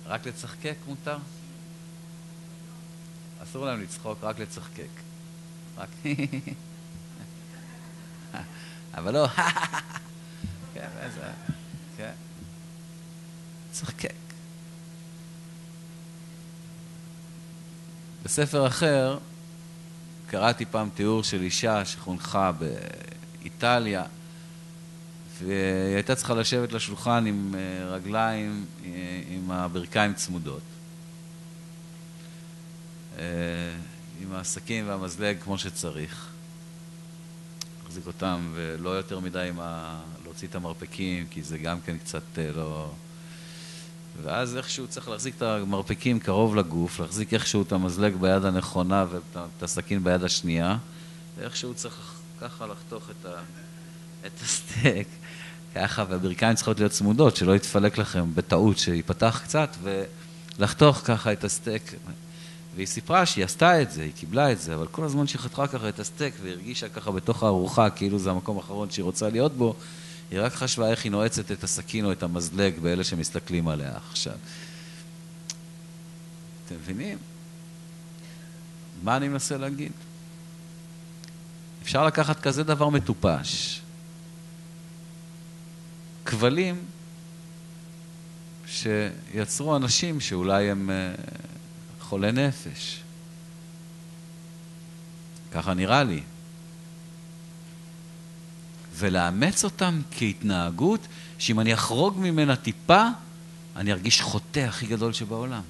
רק לצחקק מותר? אסור להם לצחוק, רק לצחקק. רק... אבל לא... כן, איזה... כן. צחקק. בספר אחר, קראתי פעם תיאור של אישה שחונכה באיטליה, והיא הייתה צריכה לשבת לשולחן עם רגליים, עם הברכיים צמודות. עם הסכין והמזלג כמו שצריך. להחזיק אותם, ולא יותר מדי להוציא את המרפקים, כי זה גם כן קצת לא... ואז איכשהו צריך להחזיק את המרפקים קרוב לגוף, להחזיק איכשהו את המזלג ביד הנכונה ואת הסכין ביד השנייה, ואיכשהו צריך ככה לחתוך את הסטייק, ככה, והברכיים צריכות להיות צמודות, שלא יתפלק לכם בטעות שיפתח קצת, ולחתוך ככה את הסטייק. והיא סיפרה שהיא עשתה את זה, היא קיבלה את זה, אבל כל הזמן שהיא חתכה ככה את הסטייק, והרגישה ככה בתוך הארוחה, כאילו זה המקום האחרון שהיא רוצה להיות בו, היא רק חשבה איך היא נועצת את הסכין או את המזלג באלה שמסתכלים עליה עכשיו. אתם מבינים? מה אני מנסה להגיד? אפשר לקחת כזה דבר מטופש. כבלים שיצרו אנשים שאולי הם חולי נפש. ככה נראה לי. ולאמץ אותם כהתנהגות, שאם אני אחרוג ממנה טיפה, אני ארגיש חוטא הכי גדול שבעולם.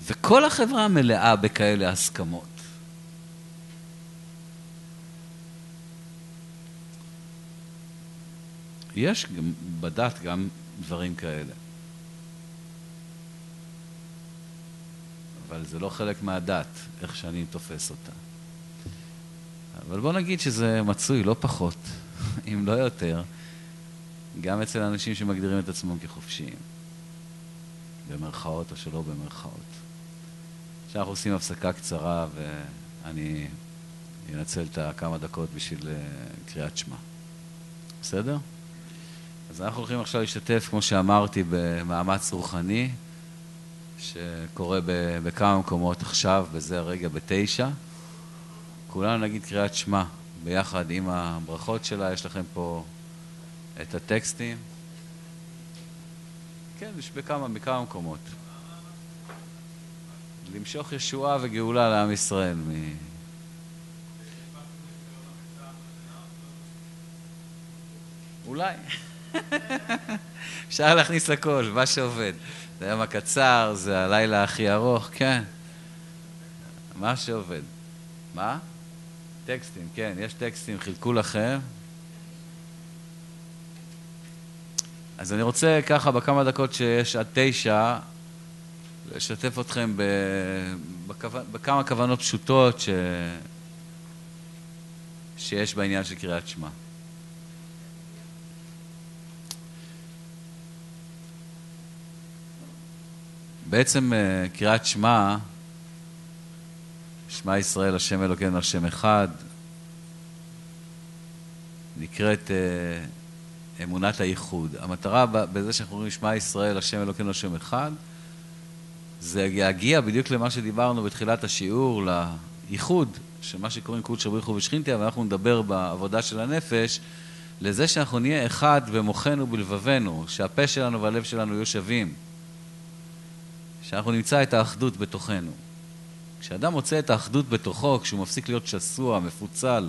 וכל החברה מלאה בכאלה הסכמות. יש בדת גם דברים כאלה. אבל זה לא חלק מהדת, איך שאני תופס אותה. אבל בוא נגיד שזה מצוי, לא פחות, אם לא יותר, גם אצל האנשים שמגדירים את עצמם כחופשיים, במרכאות או שלא במרכאות. עכשיו אנחנו עושים הפסקה קצרה, ואני אנצל את כמה דקות בשביל קריאת שמע. בסדר? אז אנחנו הולכים עכשיו להשתתף, כמו שאמרתי, במאמץ רוחני, שקורה בכמה מקומות עכשיו, בזה הרגע 9. כולנו נגיד קריאת שמע ביחד עם הברכות שלה. יש לכם פה את הטקסטים. כן, יש בכמה מקומות. למשוך ישועה וגאולה לעם ישראל. אולי. אפשר להכניס לכל, מה שעובד. זה היום הקצר, זה הלילה הכי ארוך, כן. מה שעובד. מה? טקסטים, כן, יש טקסטים, חילקו לכם. אז אני רוצה ככה בכמה דקות שיש עד 9, לשתף אתכם בכמה כוונות פשוטות שיש בעניין של קריאת שמע. בעצם קריאת שמע, שמע ישראל, השם אלוקינו, השם אחד, נקראת אמונת הייחוד. המטרה בזה שאנחנו אומרים שמע ישראל, השם אלוקינו, השם אחד, זה יגיע בדיוק למה שדיברנו בתחילת השיעור, לייחוד, שמה שקוראים קודש בריך הוא ושכינתי, אבל אנחנו נדבר בעבודה של הנפש, לזה שאנחנו נהיה אחד במוחנו ובלבבנו, שהפה שלנו והלב שלנו יהיו שווים, שאנחנו נמצא את האחדות בתוכנו. כשאדם מוצא את האחדות בתוכו, כשהוא מפסיק להיות שסוע, מפוצל,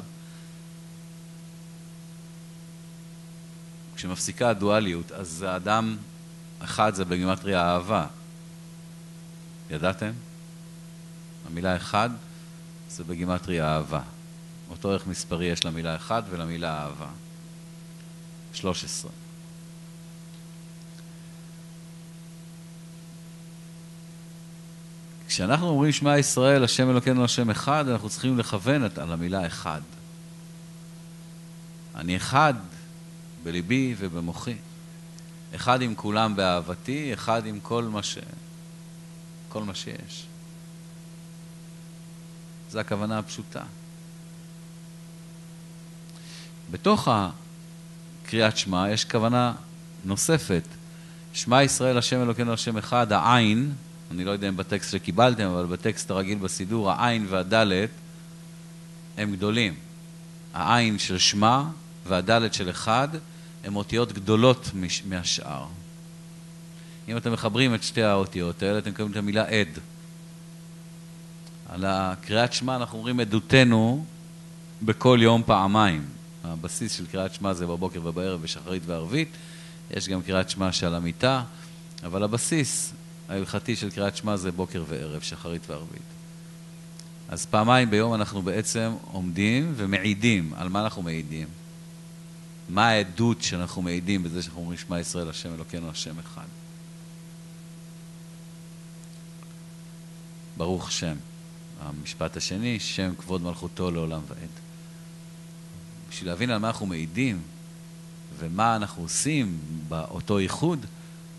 כשמפסיקה הדואליות, אז האדם אחד זה בגימטריה אהבה. ידעתם? המילה אחד זה בגימטריה אהבה. אותו ערך מספרי יש למילה אחד ולמילה אהבה. 13. כשאנחנו אומרים שמע ישראל, השם אלוקינו, השם אחד, אנחנו צריכים לכוון על המילה אחד. אני אחד בליבי ובמוחי. אחד עם כולם באהבתי, אחד עם כל מה שיש. זו הכוונה הפשוטה. בתוך הקריאת שמע יש כוונה נוספת. שמע ישראל, השם אלוקינו, השם אחד, העין, אני לא יודע אם בטקסט שקיבלתם, אבל בטקסט הרגיל בסידור, העין והדלת הם גדולים. העין של שמע והדלת של אחד הם אותיות גדולות מהשאר. אם אתם מחברים את שתי האותיות האלה, אתם מקבלים את המילה עד. על הקריאת שמע אנחנו אומרים עדותנו בכל יום פעמיים. הבסיס של קריאת שמע זה בבוקר ובערב, בשחרית וערבית. יש גם קריאת שמע של המיטה, אבל הבסיס ההלכתי של קריאת שמע זה בוקר וערב, שחרית וערבית. אז פעמיים ביום אנחנו בעצם עומדים ומעידים. על מה אנחנו מעידים? מה העדות שאנחנו מעידים בזה שאנחנו אומרים שמע ישראל, השם אלוקינו, השם אחד? ברוך שם. המשפט השני, שם כבוד מלכותו לעולם ועד. בשביל להבין על מה אנחנו מעידים ומה אנחנו עושים באותו ייחוד,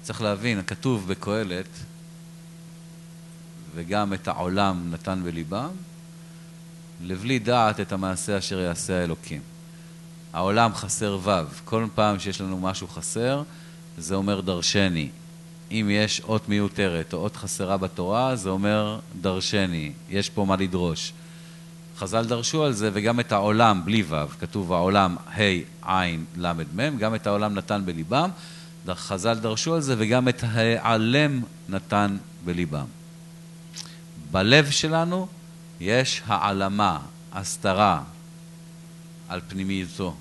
צריך להבין, הכתוב בקהלת, וגם את העולם נתן בליבם, לבלי דעת את המעשה אשר יעשה האלוקים. העולם חסר וו. כל פעם שיש לנו משהו חסר, זה אומר דרשני. אם יש אות מיותרת או אות חסרה בתורה, זה אומר דרשני. יש פה מה לדרוש. חז"ל דרשו על זה, וגם את העולם, בלי וו, כתוב העולם, עין, למד מם, גם את העולם נתן בליבם, חז"ל דרשו על זה, וגם את העלם נתן בליבם. בלב שלנו יש העלמה, הסתרה על פנימיותו.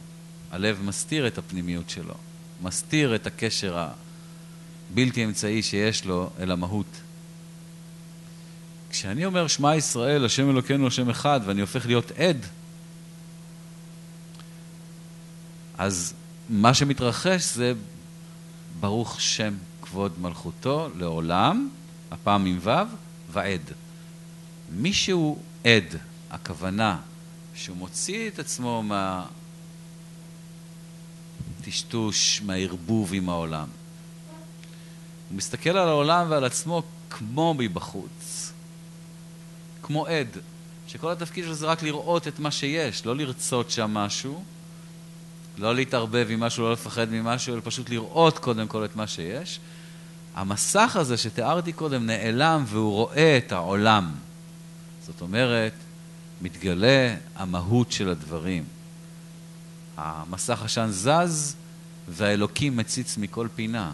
הלב מסתיר את הפנימיות שלו, מסתיר את הקשר הבלתי אמצעי שיש לו אל המהות. כשאני אומר שמע ישראל, השם אלוקינו, השם אחד, ואני הופך להיות עד, אז מה שמתרחש זה ברוך שם כבוד מלכותו לעולם, הפעם עם וו, ועד. מישהו עד, הכוונה שהוא מוציא את עצמו מהטשטוש, מהערבוב עם העולם. הוא מסתכל על העולם ועל עצמו כמו מבחוץ. כמו עד, שכל התפקיד שלו זה רק לראות את מה שיש, לא לרצות שם משהו, לא להתערבב עם משהו, לא לפחד ממשהו, אלא פשוט לראות קודם כל את מה שיש. המסך הזה שתיארתי קודם נעלם והוא רואה את העולם. זאת אומרת, מתגלה המהות של הדברים. המסך עשן זז והאלוקים מציץ מכל פינה.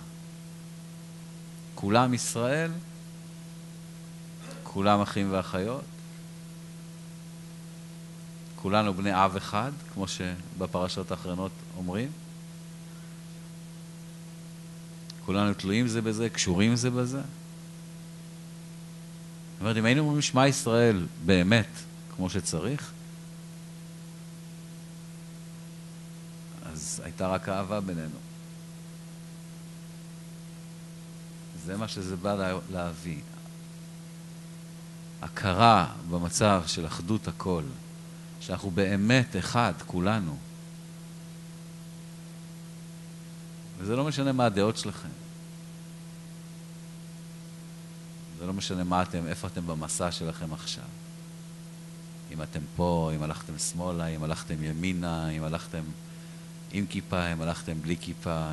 כולם ישראל, כולם אחים ואחיות, כולנו בני אב אחד, כמו שבפרשות האחרונות אומרים. כולנו תלויים זה בזה, קשורים זה בזה. זאת אומרת, אם היינו אומרים שמע ישראל באמת, כמו שצריך, אז הייתה רק אהבה בינינו. זה מה שזה בא להביא. הכרה במצב של אחדות הכל, שאנחנו באמת אחד, כולנו. וזה לא משנה מה הדעות שלכם. זה לא משנה מה אתם, איפה אתם במסע שלכם עכשיו. אם אתם פה, אם הלכתם שמאלה, אם הלכתם ימינה, אם הלכתם עם כיפה, אם הלכתם בלי כיפה.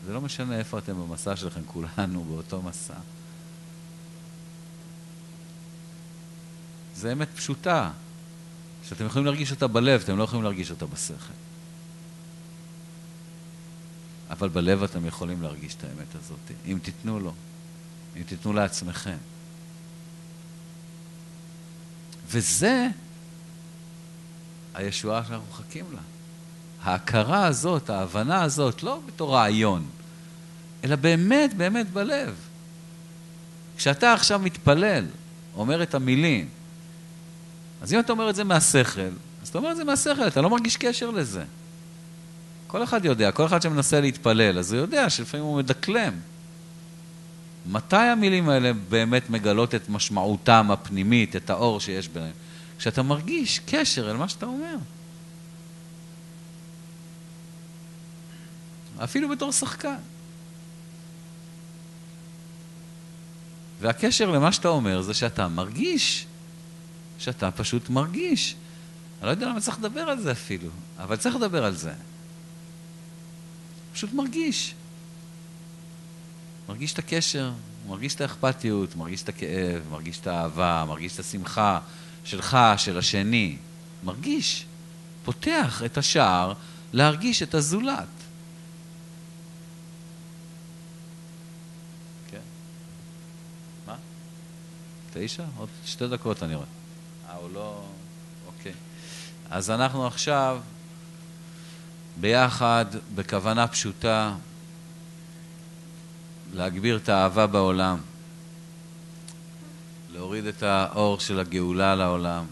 זה לא משנה איפה אתם במסע שלכם, כולנו באותו מסע. זה אמת פשוטה, שאתם יכולים להרגיש אותה בלב, אתם לא יכולים להרגיש אותה בשכל. אבל בלב אתם יכולים להרגיש את האמת הזאת, אם תיתנו לו, אם תיתנו לעצמכם. וזה הישועה שאנחנו מחכים לה. ההכרה הזאת, ההבנה הזאת, לא בתור רעיון, אלא באמת, באמת בלב. כשאתה עכשיו מתפלל, אומר את המילים, אז אם אתה אומר את זה מהשכל, אז אתה אומר את זה מהשכל, אתה לא מרגיש קשר לזה. כל אחד יודע, כל אחד שמנסה להתפלל, אז הוא יודע שלפעמים הוא מדקלם. מתי המילים האלה באמת מגלות את משמעותם הפנימית, את האור שיש בהם? כשאתה מרגיש קשר אל מה שאתה אומר. אפילו בתור שחקן. והקשר למה שאתה אומר זה שאתה מרגיש. שאתה פשוט מרגיש. אני לא יודע למה צריך לדבר על זה אפילו, אבל צריך לדבר על זה. פשוט מרגיש. מרגיש את הקשר, מרגיש את האכפתיות, מרגיש את הכאב, מרגיש את האהבה, מרגיש את השמחה שלך, של השני. מרגיש. פותח את השער להרגיש את הזולת. כן. מה? 9? עוד 2 דקות אני רואה. הוא לא... אוקיי. אז אנחנו עכשיו ביחד, בכוונה פשוטה, להגביר את האהבה בעולם, להוריד את האור של הגאולה לעולם,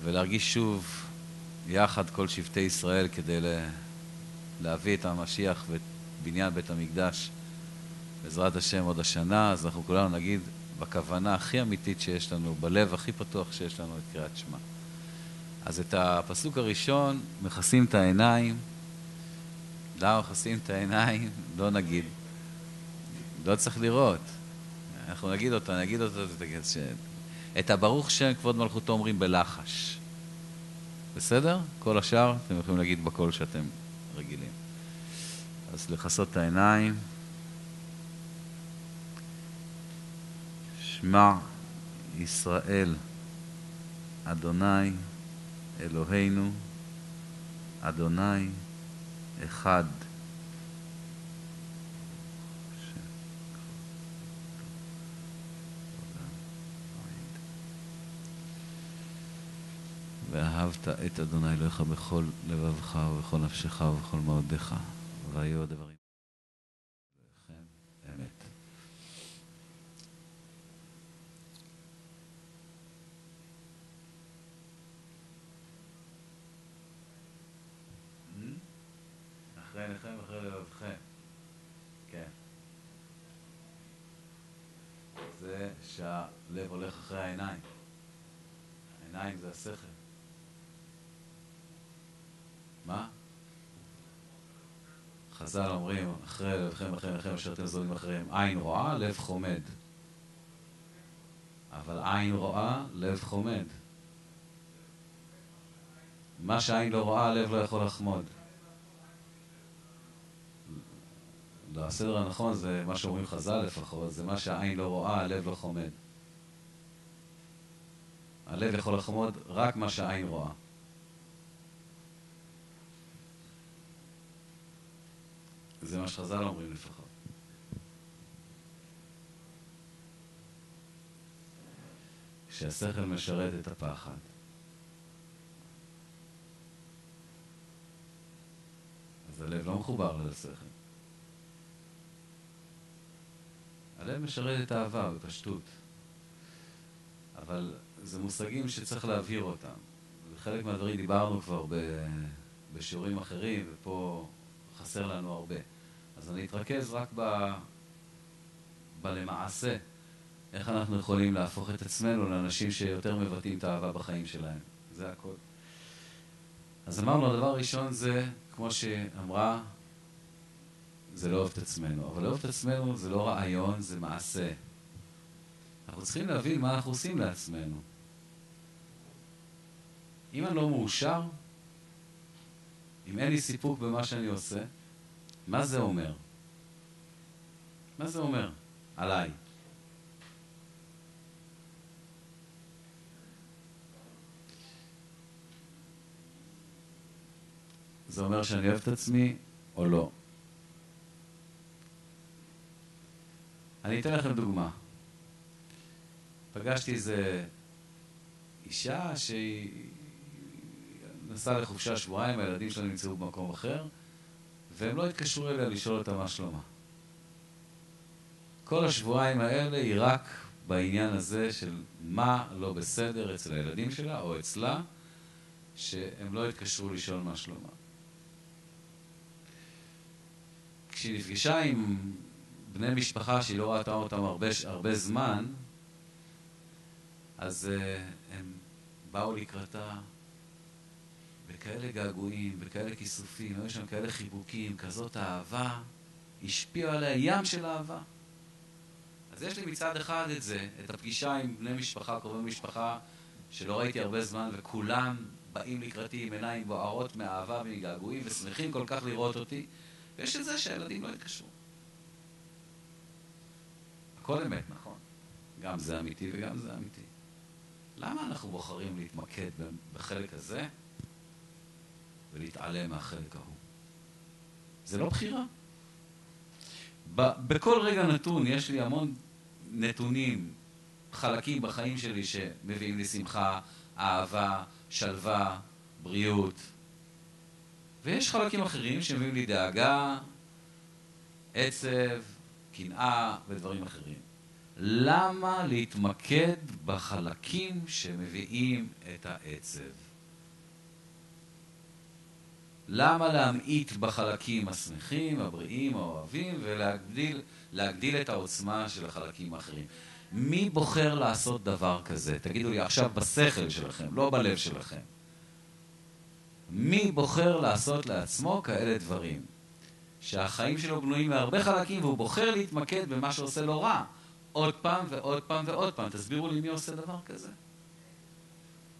ולהרגיש שוב יחד כל שבטי ישראל כדי להביא את המשיח ואת בניין בית המקדש בעזרת השם עוד השנה. אז אנחנו כולנו נגיד בכוונה הכי אמיתית שיש לנו, בלב הכי פתוח שיש לנו, את קריאת שמע. אז את הפסוק הראשון, מכסים את העיניים. למה מכסים את העיניים? לא נגיד. לא צריך לראות. אנחנו נגיד אותה, את הברוך שם כבוד מלכותו אומרים בלחש. בסדר? כל השאר אתם יכולים להגיד בקול שאתם רגילים. אז לכסות את העיניים. שמע ישראל, אדוני אלוהינו, אדוני אחד. ואהבת את אדוני אלוהיך בכל לבבך ובכל נפשך ובכל מאודיך, והיו הדברים לכם אמת. אחרי עיניכם ואחרי לבבכם. כן. זה שהלב הולך אחרי העיניים. העיניים זה השכל. מה? חז"ל אומרים, אחרי לבבכם, אחרי עיניכם אשר אתם זולים אחריהם. עין רואה, לב חומד. אבל עין רואה, לב חומד. מה שהעין לא רואה, הלב לא יכול לחמוד. הסדר הנכון זה מה שאומרים חז"ל לפחות, זה מה שהעין לא רואה, הלב לא חומד. הלב יכול לחמוד רק מה שהעין רואה. זה מה שחז"ל אומרים לפחות. שהשכל משרת את הפחד. אז הלב לא מחובר לשכל. הלב משרת את האהבה בפשטות. אבל זה מושגים שצריך להבהיר אותם. וחלק מהדברים דיברנו כבר בשיעורים אחרים, ופה חסר לנו הרבה. אז אני אתרכז רק בלמעשה, איך אנחנו יכולים להפוך את עצמנו לאנשים שיותר מבטאים את האהבה בחיים שלהם. זה הכל. אז אמרנו, הדבר הראשון זה, כמו שאמרה, זה לא אוהב את עצמנו. אבל לא אוהב את עצמנו זה לא רעיון, זה מעשה. אנחנו צריכים להבין מה אנחנו עושים לעצמנו. אם אני לא מאושר, אם אין לי סיפוק במה שאני עושה, מה זה אומר? מה זה אומר עליי? זה אומר שאני אוהב את עצמי או לא. אני אתן לכם דוגמה. פגשתי איזה אישה שהיא נסעה לחופשה שבועיים, הילדים שלה נמצאו במקום אחר, והם לא התקשרו אליה לשאול אותה מה שלומה. כל השבועיים האלה היא רק בעניין הזה של מה לא בסדר אצל הילדים שלה או אצלה, שהם לא התקשרו לשאול מה שלומה. כשהיא נפגשה עם בני משפחה שהיא לא ראתה אותם הרבה זמן, אז הם באו לקראתה בכאלה געגועים, בכאלה כיסופים, היו שם כאלה חיבוקים, כזאת אהבה, השפיעו עליה ים של אהבה. אז יש לי מצד אחד את זה, את הפגישה עם בני משפחה, קרובי משפחה, שלא ראיתי הרבה זמן, וכולם באים לקראתי עם עיניים בוערות מאהבה ומגעגועים, ושמחים כל כך לראות אותי, ויש את זה שהילדים לא התקשרו. הכל אמת, נכון. גם זה אמיתי וגם זה אמיתי. למה אנחנו בוחרים להתמקד בחלק הזה ולהתעלם מהחלק ההוא? זה לא בחירה. בכל רגע נתון יש לי המון נתונים, חלקים בחיים שלי שמביאים לי שמחה, אהבה, שלווה, בריאות. ויש חלקים אחרים שמביאים לי דאגה, עצב, קנאה ודברים אחרים. למה להתמקד בחלקים שמביאים את העצב? למה להמעיט בחלקים השמחים, הבריאים, האוהבים, ולהגדיל את העוצמה של החלקים האחרים? מי בוחר לעשות דבר כזה? תגידו לי עכשיו בשכל שלכם, לא בלב שלכם. מי בוחר לעשות לעצמו כאלה דברים? שהחיים שלו בנויים מהרבה חלקים, והוא בוחר להתמקד במה שעושה לו רע. עוד פעם ועוד פעם ועוד פעם. תסבירו לי מי עושה דבר כזה.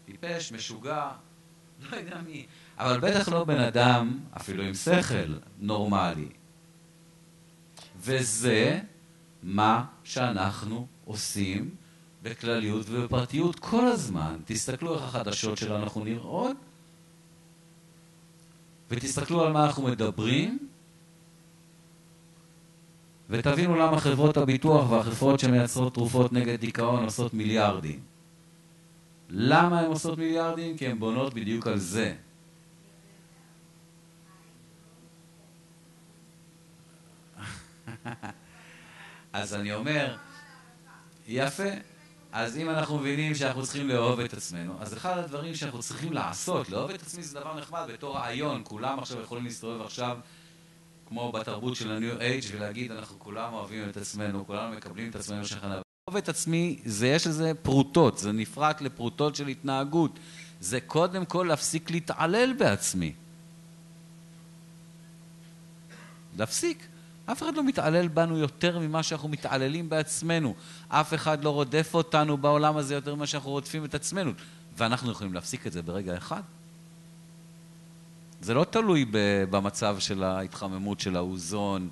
טיפש, משוגע, לא יודע מי. אבל בטח לא בן אדם, אפילו עם שכל נורמלי. וזה מה שאנחנו עושים בכלליות ובפרטיות כל הזמן. תסתכלו איך החדשות שלנו אנחנו נראות, ותסתכלו על מה אנחנו מדברים, ותבינו למה חברות הביטוח והחברות שמייצרות תרופות נגד דיכאון עושות מיליארדים. למה הן עושות מיליארדים? כי הן בונות בדיוק על זה. אז אני אומר, יפה. אז אם אנחנו מבינים שאנחנו צריכים לאהוב את עצמנו, אז אחד הדברים שאנחנו צריכים לעשות, לאהוב את עצמי זה דבר נחמד בתור רעיון. כולם עכשיו יכולים להסתובב עכשיו כמו בתרבות של ה-New Age ולהגיד, אנחנו כולם אוהבים את עצמנו, כולנו מקבלים את עצמנו שכנה. לאהוב את עצמי, יש לזה פרוטות, זה נפרט לפרוטות של התנהגות. זה קודם כל להפסיק להתעלל בעצמי. להפסיק. אף אחד לא מתעלל בנו יותר ממה שאנחנו מתעללים בעצמנו. אף אחד לא רודף אותנו בעולם הזה יותר ממה שאנחנו רודפים את עצמנו. ואנחנו יכולים להפסיק את זה ברגע אחד. זה לא תלוי במצב של ההתחממות של האוזון,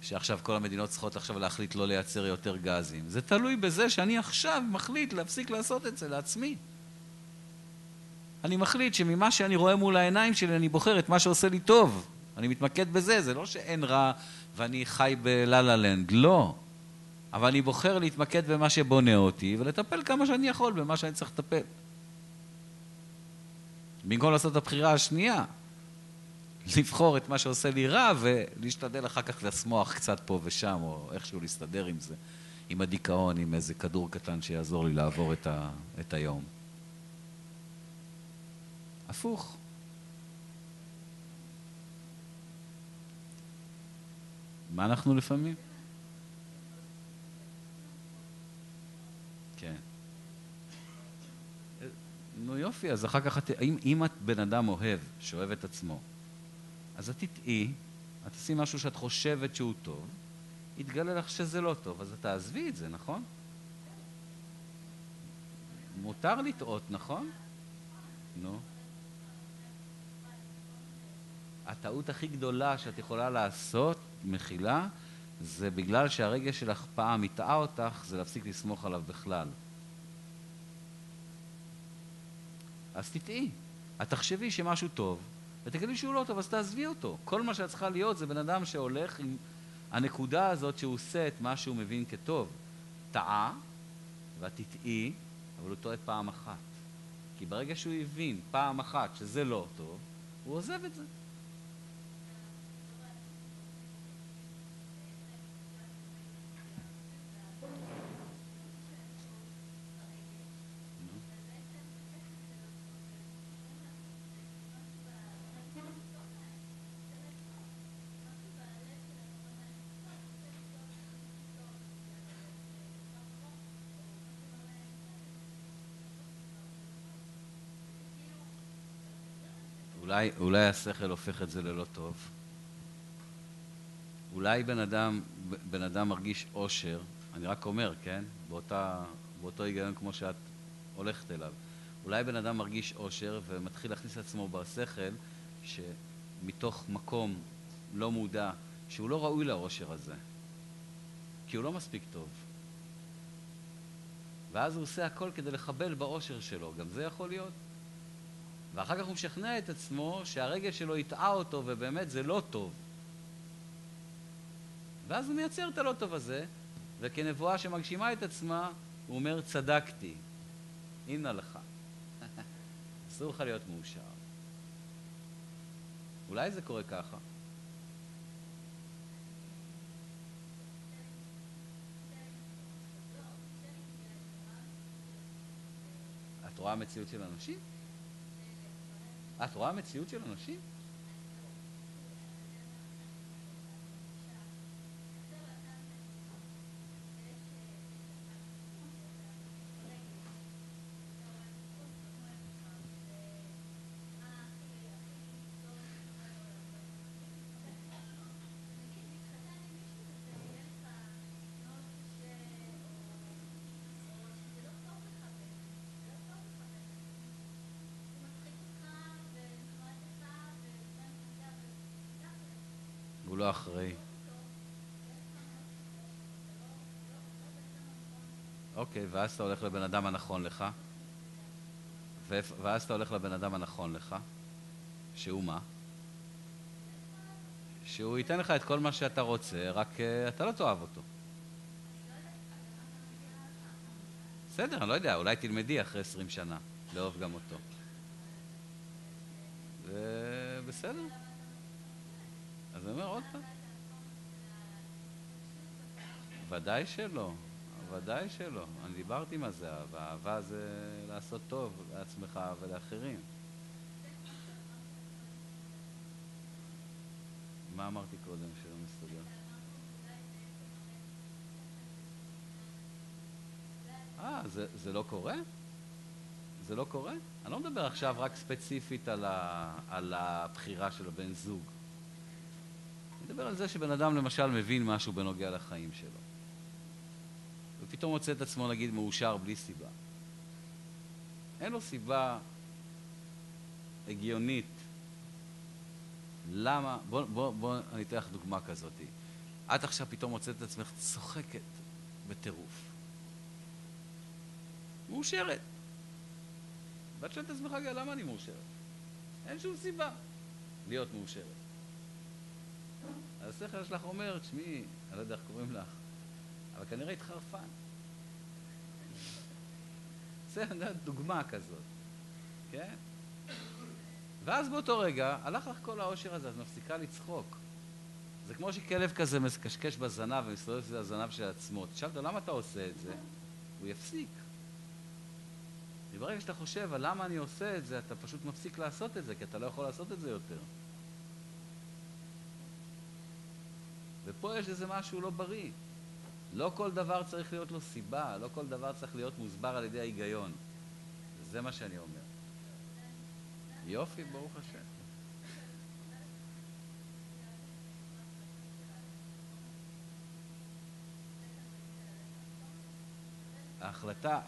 שעכשיו כל המדינות צריכות עכשיו להחליט לא לייצר יותר גזים. זה תלוי בזה שאני עכשיו מחליט להפסיק לעשות את זה לעצמי. אני מחליט שממה שאני רואה מול העיניים שלי, אני בוחר את מה שעושה לי טוב. אני מתמקד בזה, זה לא שאין רע ואני חי בללה-לנד, לא. אבל אני בוחר להתמקד במה שבונה אותי ולטפל כמה שאני יכול במה שאני צריך לטפל. במקום לעשות את הבחירה השנייה, לבחור את מה שעושה לי רע, ולהשתדל אחר כך לשמוח קצת פה ושם, או איכשהו להסתדר עם זה, עם הדיכאון, עם איזה כדור קטן שיעזור לי לעבור את היום. הפוך. מה אנחנו לפעמים? כן. נו יופי, אז אחר כך, אם את בן אדם אוהב, שאוהב את עצמו, אז את תטעי, את תעשי משהו שאת חושבת שהוא טוב, יתגלה לך שזה לא טוב, אז את תעזבי את זה, נכון? מותר לטעות, נכון? נו. הטעות הכי גדולה שאת יכולה לעשות, מחילה, זה בגלל שהרגש שלך פעם יטעה אותך, זה להפסיק לסמוך עליו בכלל. אז תטעי. את תחשבי שמשהו טוב, ותגלי שהוא לא טוב, אז תעזבי אותו. כל מה שאת צריכה להיות זה בן אדם שהולך עם הנקודה הזאת שהוא עושה את מה שהוא מבין כטוב. טעה, ואת תטעי, אבל הוא טועה פעם אחת. כי ברגע שהוא הבין פעם אחת שזה לא טוב, הוא עוזב את זה. אולי השכל הופך את זה ללא טוב. אולי בן אדם מרגיש אושר, אני רק אומר, כן? באותו היגיון כמו שאת הולכת אליו. אולי בן אדם מרגיש אושר ומתחיל להכניס לעצמו בשכל שמתוך מקום לא מודע, שהוא לא ראוי לאושר הזה, כי הוא לא מספיק טוב. ואז הוא עושה הכל כדי לחבל באושר שלו, גם זה יכול להיות. ואחר כך הוא משכנע את עצמו שהרגש שלו יטעה אותו ובאמת זה לא טוב. ואז הוא מייצר את הלא טוב הזה, וכנבואה שמגשימה את עצמה, הוא אומר צדקתי. הנה לך. אסור לך להיות מאושר. אולי זה קורה ככה. את רואה מציאות של אנשים? את רואה מציאות של אנשים? הוא לא אחראי. אוקיי, ואז אתה הולך לבן אדם הנכון לך. ואז אתה הולך לבן אדם הנכון לך. שהוא מה? שהוא ייתן לך את כל מה שאתה רוצה, רק אתה לא תאהב אותו. בסדר, אני לא יודע, אולי תלמדי אחרי 20 שנה לאהוב גם אותו. בסדר. אז אני אומר עוד פעם. ודאי שלא, ודאי שלא. אני דיברתי מה זה אהבה. אהבה זה לעשות טוב לעצמך ולאחרים. מה אמרתי קודם שלא מסתדר? זה לא קורה? זה לא קורה? אני לא מדבר עכשיו רק ספציפית על הבחירה של הבן זוג. אני מדבר על זה שבן אדם למשל מבין משהו בנוגע לחיים שלו. ופתאום מוצא את עצמו נגיד מאושר בלי סיבה. אין לו סיבה הגיונית. למה? בוא אני אתן לך דוגמה כזאת. את עכשיו פתאום מוצאת את עצמך צוחקת בטירוף. מאושרת. ואת שואלת את עצמך, למה אני מאושרת? אין שום סיבה להיות מאושרת. אז השכל שלך אומר, תשמעי, אני לא יודע איך קוראים לך, אבל כנראה התחרפן. זה דוגמה כזאת, כן? ואז באותו רגע, הלך לך כל העושר הזה, אז מפסיקה לצחוק. זה כמו שכלב כזה מקשקש בזנב ומסתובב את הזנב של עצמו. תשאלת, למה אתה עושה את זה? הוא יפסיק. וברגע שאתה חושב על למה אני עושה את זה, אתה פשוט מפסיק לעשות את זה, כי אתה לא יכול לעשות את זה יותר. ופה יש איזה משהו לא בריא. לא כל דבר צריך להיות לו סיבה, לא כל דבר צריך להיות מוסבר על ידי ההיגיון. זה מה שאני אומר. יופי, ברוך השם. ההחלטה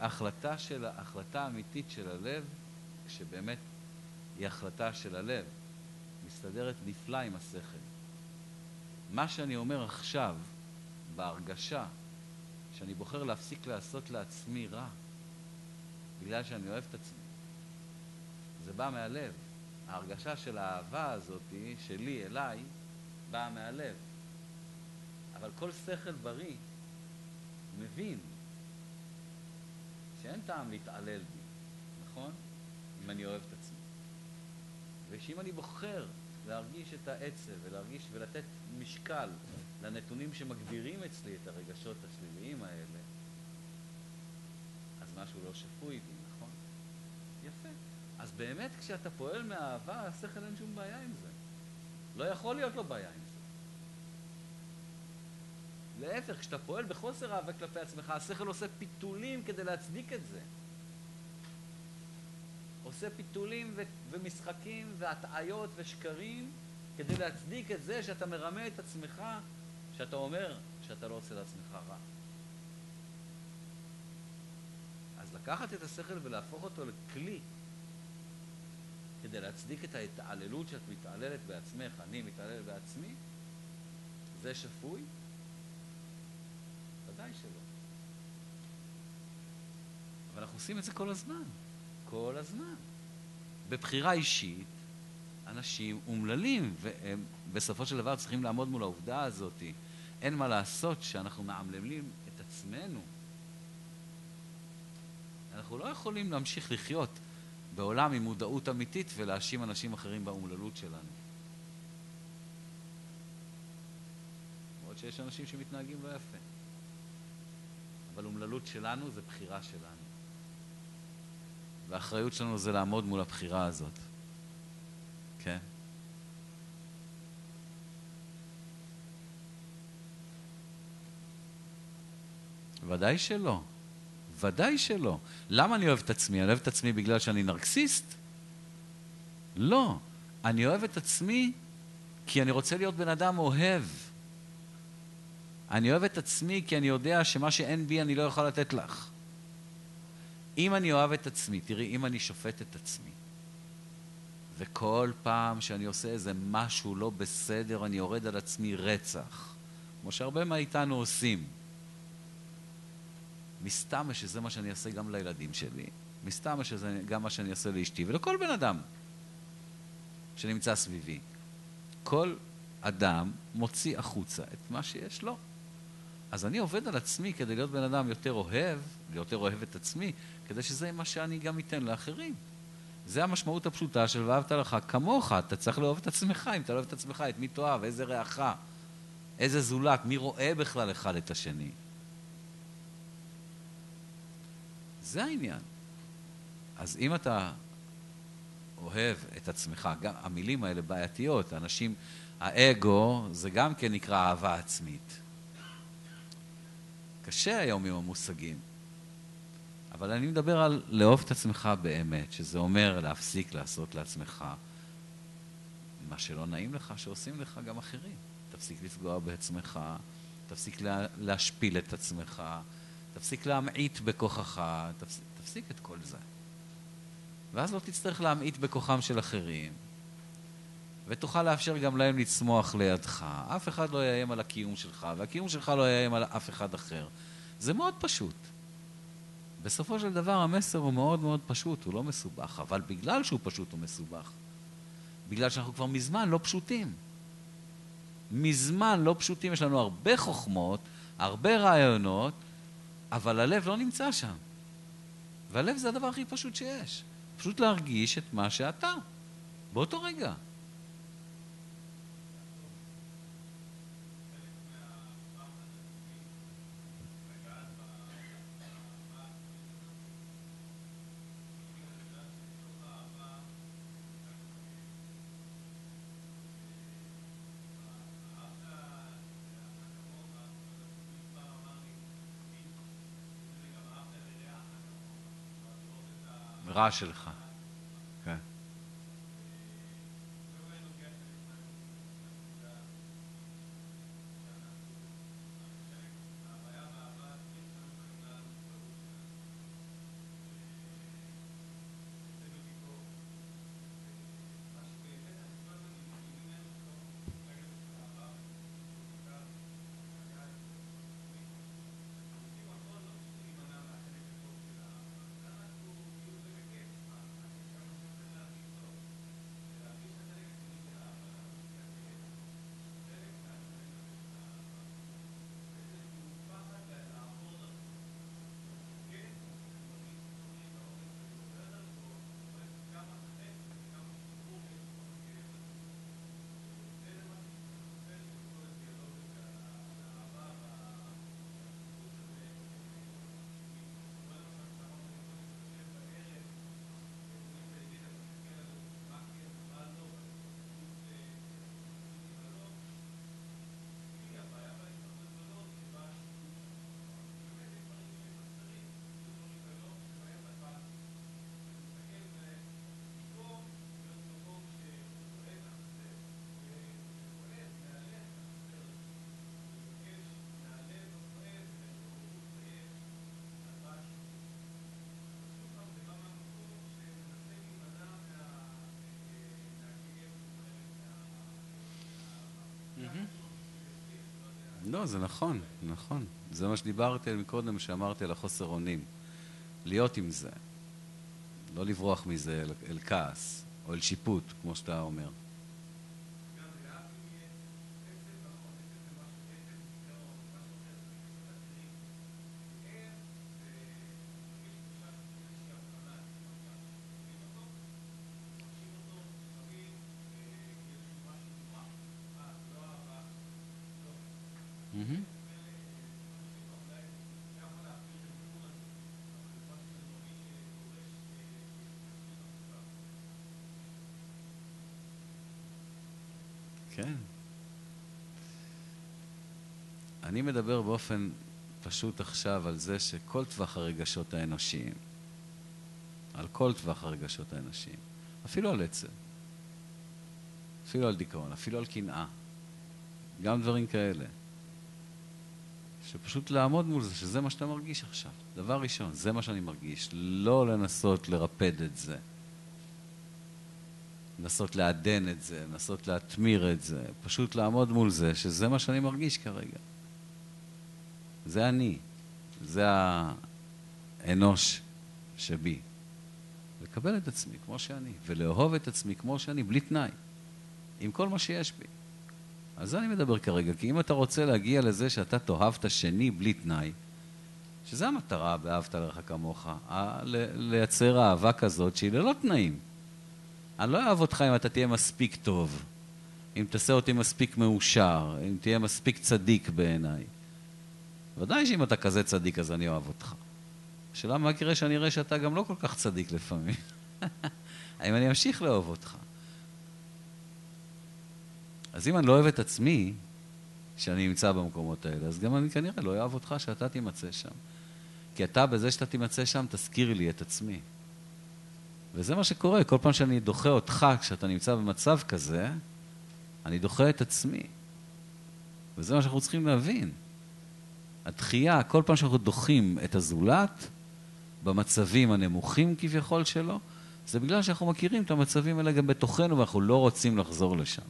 האמיתית של הלב, שבאמת היא החלטה של הלב, מסתדרת נפלא עם השכל. מה שאני אומר עכשיו, בהרגשה, שאני בוחר להפסיק לעשות לעצמי רע, בגלל שאני אוהב את עצמי, זה בא מהלב. ההרגשה של האהבה הזאת שלי אליי באה מהלב. אבל כל שכל בריא מבין שאין טעם להתעלל בי, נכון? אם אני אוהב את עצמי. ושאם אני בוחר להרגיש את העצב ולהרגיש ולתת משקל לנתונים שמגבירים אצלי את הרגשות השליליים האלה, אז משהו לא שפוי בי, נכון? יפה. אז באמת כשאתה פועל מהאהבה, השכל אין שום בעיה עם זה. לא יכול להיות לו בעיה עם זה. להפך, כשאתה פועל בחוסר אהבה כלפי עצמך, השכל עושה פיתולים כדי להצדיק את זה. עושה פיתולים ומשחקים והטעיות ושקרים כדי להצדיק את זה שאתה מרמה את עצמך, שאתה אומר שאתה לא עושה לעצמך רע. אז לקחת את השכל ולהפוך אותו לכלי כדי להצדיק את ההתעללות שאת מתעללת בעצמך, אני מתעלל בעצמי, זה שפוי? ודאי שלא. אבל אנחנו עושים את זה כל הזמן. כל הזמן. בבחירה אישית, אנשים אומללים, והם בסופו של דבר צריכים לעמוד מול העובדה הזאת. אין מה לעשות שאנחנו מעמללים את עצמנו. אנחנו לא יכולים להמשיך לחיות בעולם עם מודעות אמיתית ולהאשים אנשים אחרים באומללות שלנו. למרות שיש אנשים שמתנהגים לא יפה. אבל אומללות שלנו זה בחירה שלנו. והאחריות שלנו זה לעמוד מול הבחירה הזאת. כן? ודאי שלא. ודאי שלא. למה אני אוהב את עצמי? אני אוהב את עצמי בגלל שאני נרקסיסט? לא. אני אוהב את עצמי כי אני רוצה להיות בן אדם אוהב. אני אוהב את עצמי כי אני יודע שמה שאין בי אני לא יכול לתת לך. אם אני אוהב את עצמי, תראי, אם אני שופט את עצמי, וכל פעם שאני עושה איזה משהו לא בסדר, אני יורד על עצמי רצח, כמו שהרבה מאיתנו עושים. מסתמה שזה מה שאני אעשה גם לילדים שלי, מסתמה שזה גם מה שאני אעשה לאשתי, ולכל בן אדם שנמצא סביבי. כל אדם מוציא החוצה את מה שיש לו. אז אני עובד על עצמי כדי להיות בן אדם יותר אוהב, יותר אוהב את עצמי, כדי שזה מה שאני גם אתן לאחרים. זה המשמעות הפשוטה של ואהבת לך כמוך. אתה צריך לאהוב את עצמך. אם אתה לא אוהב את עצמך, את מי תאהב, איזה רעך, איזה זולת, מי רואה בכלל אחד את השני. זה העניין. אז אם אתה אוהב את עצמך, גם המילים האלה בעייתיות, אנשים, האגו זה גם כן נקרא אהבה עצמית. קשה היום עם המושגים. אבל אני מדבר על לאהוב את עצמך באמת, שזה אומר להפסיק לעשות לעצמך מה שלא נעים לך, שעושים לך גם אחרים. תפסיק לפגוע בעצמך, תפסיק להשפיל את עצמך, תפסיק להמעיט בכוחך, תפסיק את כל זה. ואז לא תצטרך להמעיט בכוחם של אחרים, ותוכל לאפשר גם להם לצמוח לידך. אף אחד לא יאיים על הקיום שלך, והקיום שלך לא יאיים על אף אחד אחר. זה מאוד פשוט. בסופו של דבר המסר הוא מאוד מאוד פשוט, הוא לא מסובך, אבל בגלל שהוא פשוט הוא מסובך. בגלל שאנחנו כבר מזמן לא פשוטים. מזמן לא פשוטים, יש לנו הרבה חוכמות, הרבה רעיונות, אבל הלב לא נמצא שם. והלב זה הדבר הכי פשוט שיש. פשוט להרגיש את מה שאתה. באותו רגע. רע שלך. כן. לא, זה נכון, נכון. זה מה שדיברתי על מקודם, שאמרתי על החוסר אונים. להיות עם זה. לא לברוח מזה אל כעס, או אל שיפוט, כמו שאתה אומר. כן. אני מדבר באופן פשוט עכשיו על זה שכל טווח הרגשות האנושיים, על כל טווח הרגשות האנושיים, אפילו על עצב, אפילו על דיכאון, אפילו על קנאה, גם דברים כאלה, שפשוט לעמוד מול זה, שזה מה שאתה מרגיש עכשיו. דבר ראשון, זה מה שאני מרגיש, לא לנסות לרפד את זה. לנסות לעדן את זה, לנסות להתמיר את זה, פשוט לעמוד מול זה, שזה מה שאני מרגיש כרגע. זה אני, זה האנוש שבי. לקבל את עצמי כמו שאני, ולאהוב את עצמי כמו שאני, בלי תנאי, עם כל מה שיש בי. אז זה אני מדבר כרגע, כי אם אתה רוצה להגיע לזה שאתה תאהב את השני בלי תנאי, שזה המטרה באהבת לרעך כמוך, לייצר אהבה כזאת שהיא ללא תנאים. אני לא אוהב אותך אם אתה תהיה מספיק טוב, אם תעשה אותי מספיק מאושר, אם תהיה מספיק צדיק בעיניי. ודאי שאם אתה כזה צדיק אז אני אוהב אותך. השאלה מה יקרה שאני אראה שאתה גם לא כל כך צדיק לפעמים. האם אני אמשיך לאהוב אותך? אז אם אני לא אוהב את עצמי, שאני נמצא במקומות האלה, אז גם אני כנראה לא אוהב אותך שאתה תימצא שם. כי אתה בזה שאתה תימצא שם תזכיר לי את עצמי. וזה מה שקורה, כל פעם שאני דוחה אותך כשאתה נמצא במצב כזה, אני דוחה את עצמי. וזה מה שאנחנו צריכים להבין. הדחייה, כל פעם שאנחנו דוחים את הזולת, במצבים הנמוכים כביכול שלו, זה בגלל שאנחנו מכירים את המצבים האלה גם בתוכנו, ואנחנו לא רוצים לחזור לשם.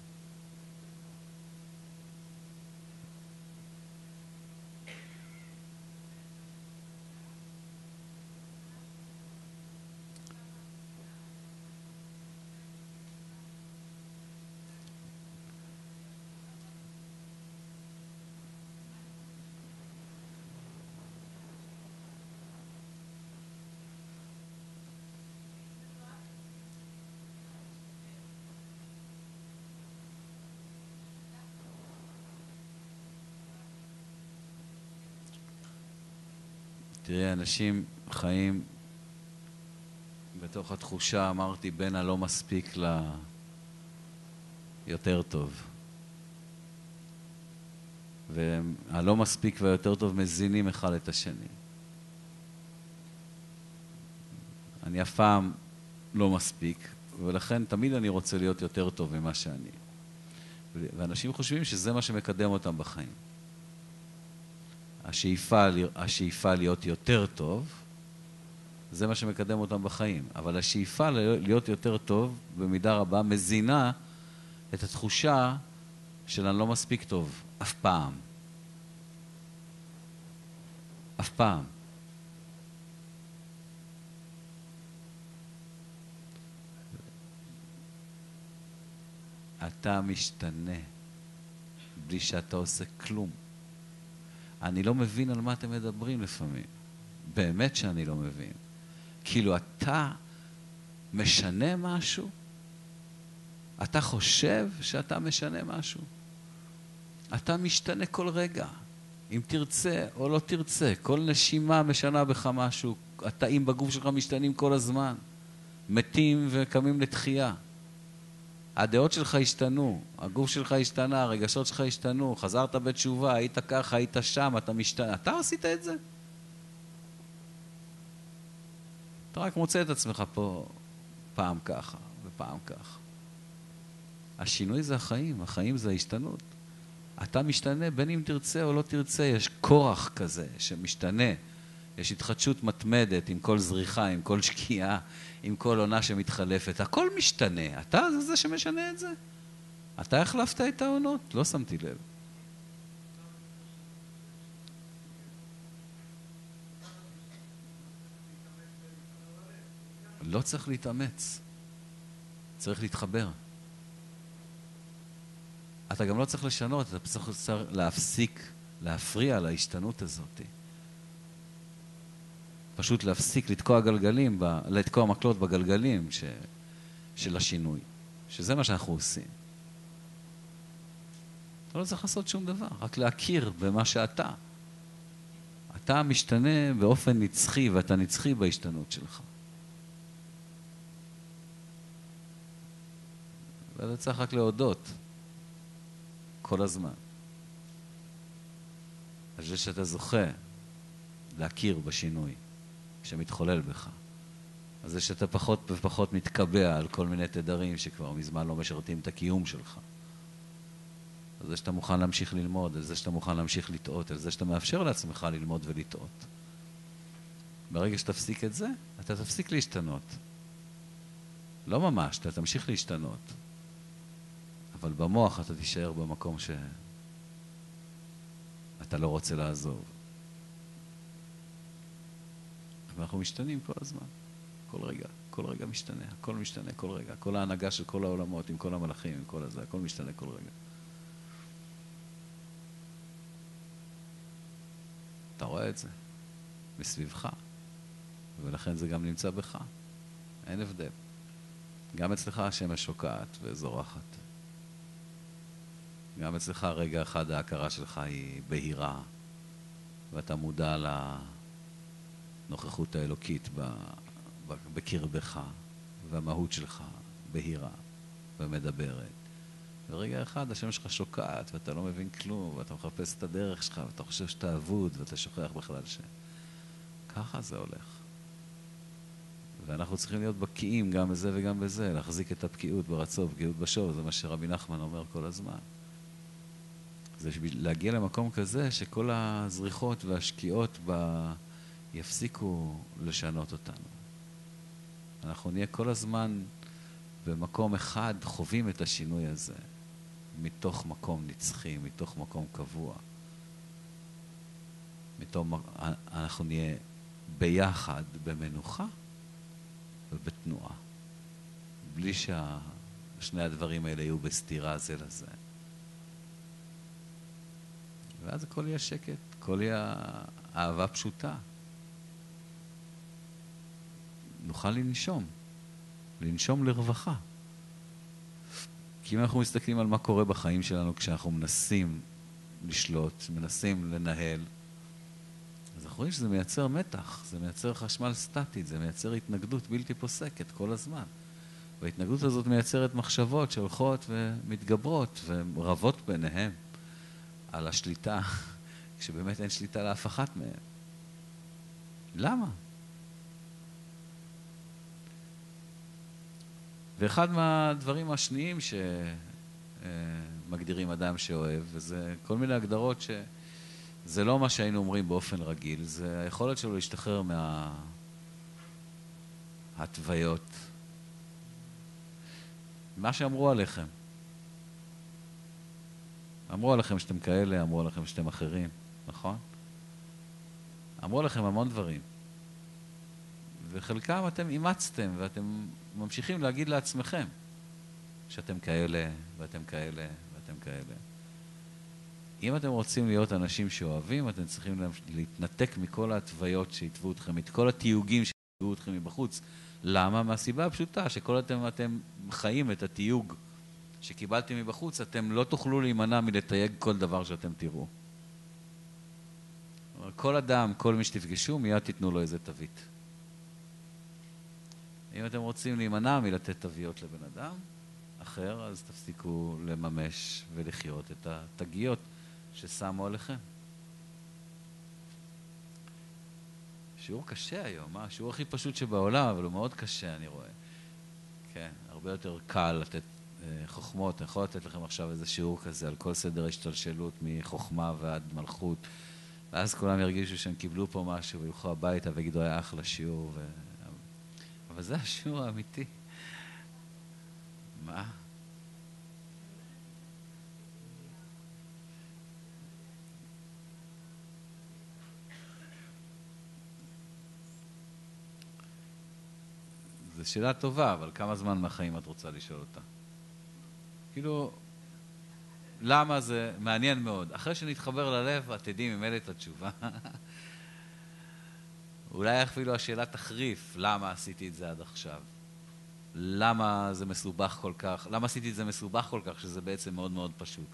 תראי, אנשים חיים בתוך התחושה, אמרתי, בין הלא מספיק ליותר טוב. והלא מספיק והיותר טוב מזינים אחד את השני. אני אף פעם לא מספיק, ולכן תמיד אני רוצה להיות יותר טוב ממה שאני. ואנשים חושבים שזה מה שמקדם אותם בחיים. השאיפה להיות יותר טוב, זה מה שמקדם אותם בחיים. אבל השאיפה להיות יותר טוב, במידה רבה, מזינה את התחושה של אני לא מספיק טוב. אף פעם. אף פעם. אתה משתנה בלי שאתה עושה כלום. אני לא מבין על מה אתם מדברים לפעמים. באמת שאני לא מבין. כאילו אתה משנה משהו? אתה חושב שאתה משנה משהו? אתה משתנה כל רגע. אם תרצה או לא תרצה. כל נשימה משנה בך משהו. התאים בגוף שלך משתנים כל הזמן. מתים וקמים לתחייה. הדעות שלך השתנו, הגוף שלך השתנה, הרגשות שלך השתנו, חזרת בתשובה, היית ככה, היית שם, אתה משתנה. אתה עשית את זה? אתה רק מוצא את עצמך פה פעם ככה ופעם ככה. השינוי זה החיים, החיים זה ההשתנות. אתה משתנה בין אם תרצה או לא תרצה, יש כורח כזה שמשתנה. יש התחדשות מתמדת עם כל זריחה, עם כל שקיעה, עם כל עונה שמתחלפת. הכל משתנה. אתה זה שמשנה את זה? אתה החלפת את העונות? לא שמתי לב. לא צריך להתאמץ. צריך להתחבר. אתה גם לא צריך לשנות, אתה צריך להפסיק, להפריע להשתנות הזאת. פשוט להפסיק לתקוע גלגלים, לתקוע מקלות בגלגלים של השינוי. שזה מה שאנחנו עושים. אתה לא צריך לעשות שום דבר, רק להכיר במה שאתה. אתה משתנה באופן נצחי, ואתה נצחי בהשתנות שלך. ואתה צריך רק להודות כל הזמן. על זה שאתה זוכה להכיר בשינוי שמתחולל בך. אז זה שאתה פחות ופחות מתקבע על כל מיני תדרים שכבר מזמן לא משרתים את הקיום שלך. על זה שאתה מוכן להמשיך ללמוד, על זה שאתה מוכן להמשיך לטעות, על זה שאתה מאפשר לעצמך ללמוד ולטעות. ברגע שתפסיק את זה, אתה תפסיק להשתנות. לא ממש, אתה תמשיך להשתנות. אבל במוח אתה תישאר במקום שאתה לא רוצה לעזוב. ואנחנו משתנים כל הזמן, כל רגע משתנה, הכל משתנה כל רגע, כל ההנהגה של כל העולמות, עם כל המלאכים, עם כל הזה, הכל משתנה כל רגע. אתה רואה את זה מסביבך, ולכן זה גם נמצא בך. אין הבדל. גם אצלך השמש שוקעת וזורחת. גם אצלך רגע אחד ההכרה שלך היא בהירה, ואתה מודע לנוכחות האלוקית בקרבך, והמהות שלך בהירה ומדברת. ורגע אחד השמש שלך שוקעת, ואתה לא מבין כלום, ואתה מחפש את הדרך שלך, ואתה חושב שאתה אבוד, ואתה שוכח בכלל ככה זה הולך. ואנחנו צריכים להיות בקיאים גם בזה וגם בזה, להחזיק את הבקיאות ברצון, בקיאות בשור, זה מה שרבי נחמן אומר כל הזמן. זה להגיע למקום כזה שכל הזריחות והשקיעות יפסיקו לשנות אותנו. אנחנו נהיה כל הזמן במקום אחד חווים את השינוי הזה, מתוך מקום נצחי, מתוך מקום קבוע. אנחנו נהיה ביחד במנוחה ובתנועה, בלי ששני הדברים האלה יהיו בסתירה זה לזה. ואז הכל יהיה שקט, הכל יהיה אהבה פשוטה. נוכל לנשום לרווחה. כי אם אנחנו מסתכלים על מה קורה בחיים שלנו כשאנחנו מנסים לשלוט, מנסים לנהל, אז אנחנו רואים שזה מייצר מתח, זה מייצר חשמל סטטית, זה מייצר התנגדות בלתי פוסקת כל הזמן. וההתנגדות הזאת מייצרת מחשבות שהולכות ומתגברות ורבות ביניהם על השליטה, כשבאמת אין שליטה לאף אחת מהן. למה? ואחד מהדברים השניים שמגדירים אדם שאוהב, וזה כל מיני הגדרות שזה לא מה שהיינו אומרים באופן רגיל, זה היכולת שלו להשתחרר מההתוויות. מה שאמרו עליכם. אמרו עליכם שאתם כאלה, אמרו עליכם שאתם אחרים, נכון? אמרו עליכם המון דברים. וחלקם אתם אימצתם, ואתם ממשיכים להגיד לעצמכם שאתם כאלה, ואתם כאלה, ואתם כאלה. אם אתם רוצים להיות אנשים שאוהבים, אתם צריכים להתנתק מכל ההתוויות שהתוו אתכם, את כל התיוגים שהתוו אתכם מבחוץ. למה? מהסיבה הפשוטה, שכל אתם חיים את התיוג שקיבלתם מבחוץ, אתם לא תוכלו להימנע מלתייג כל דבר שאתם תראו. כל אדם, כל מי שתפגשו, מיד תיתנו לו איזה תווית. אם אתם רוצים להימנע מלתת תוויות לבן אדם אחר, אז תפסיקו לממש ולחיות את התגיות ששמו עליכם. שיעור קשה היום, השיעור הכי פשוט שבעולם, אבל הוא מאוד קשה, אני רואה. כן, הרבה יותר קל לתת חוכמות. אני יכול לתת לכם עכשיו איזה שיעור כזה על כל סדר השתלשלות מחוכמה ועד מלכות, ואז כולם ירגישו שהם קיבלו פה משהו וילכו הביתה ויגידו היה אחלה שיעור. אבל זה השיעור האמיתי. מה? זו שאלה טובה, אבל כמה זמן מהחיים את רוצה לשאול אותה? כאילו, למה זה מעניין מאוד. אחרי שנתחבר ללב, את תדעי ממילא את התשובה. אולי אפילו השאלה תחריף, למה עשיתי את זה עד עכשיו? למה זה מסובך כל כך? למה עשיתי את זה מסובך כל כך, שזה בעצם מאוד מאוד פשוט?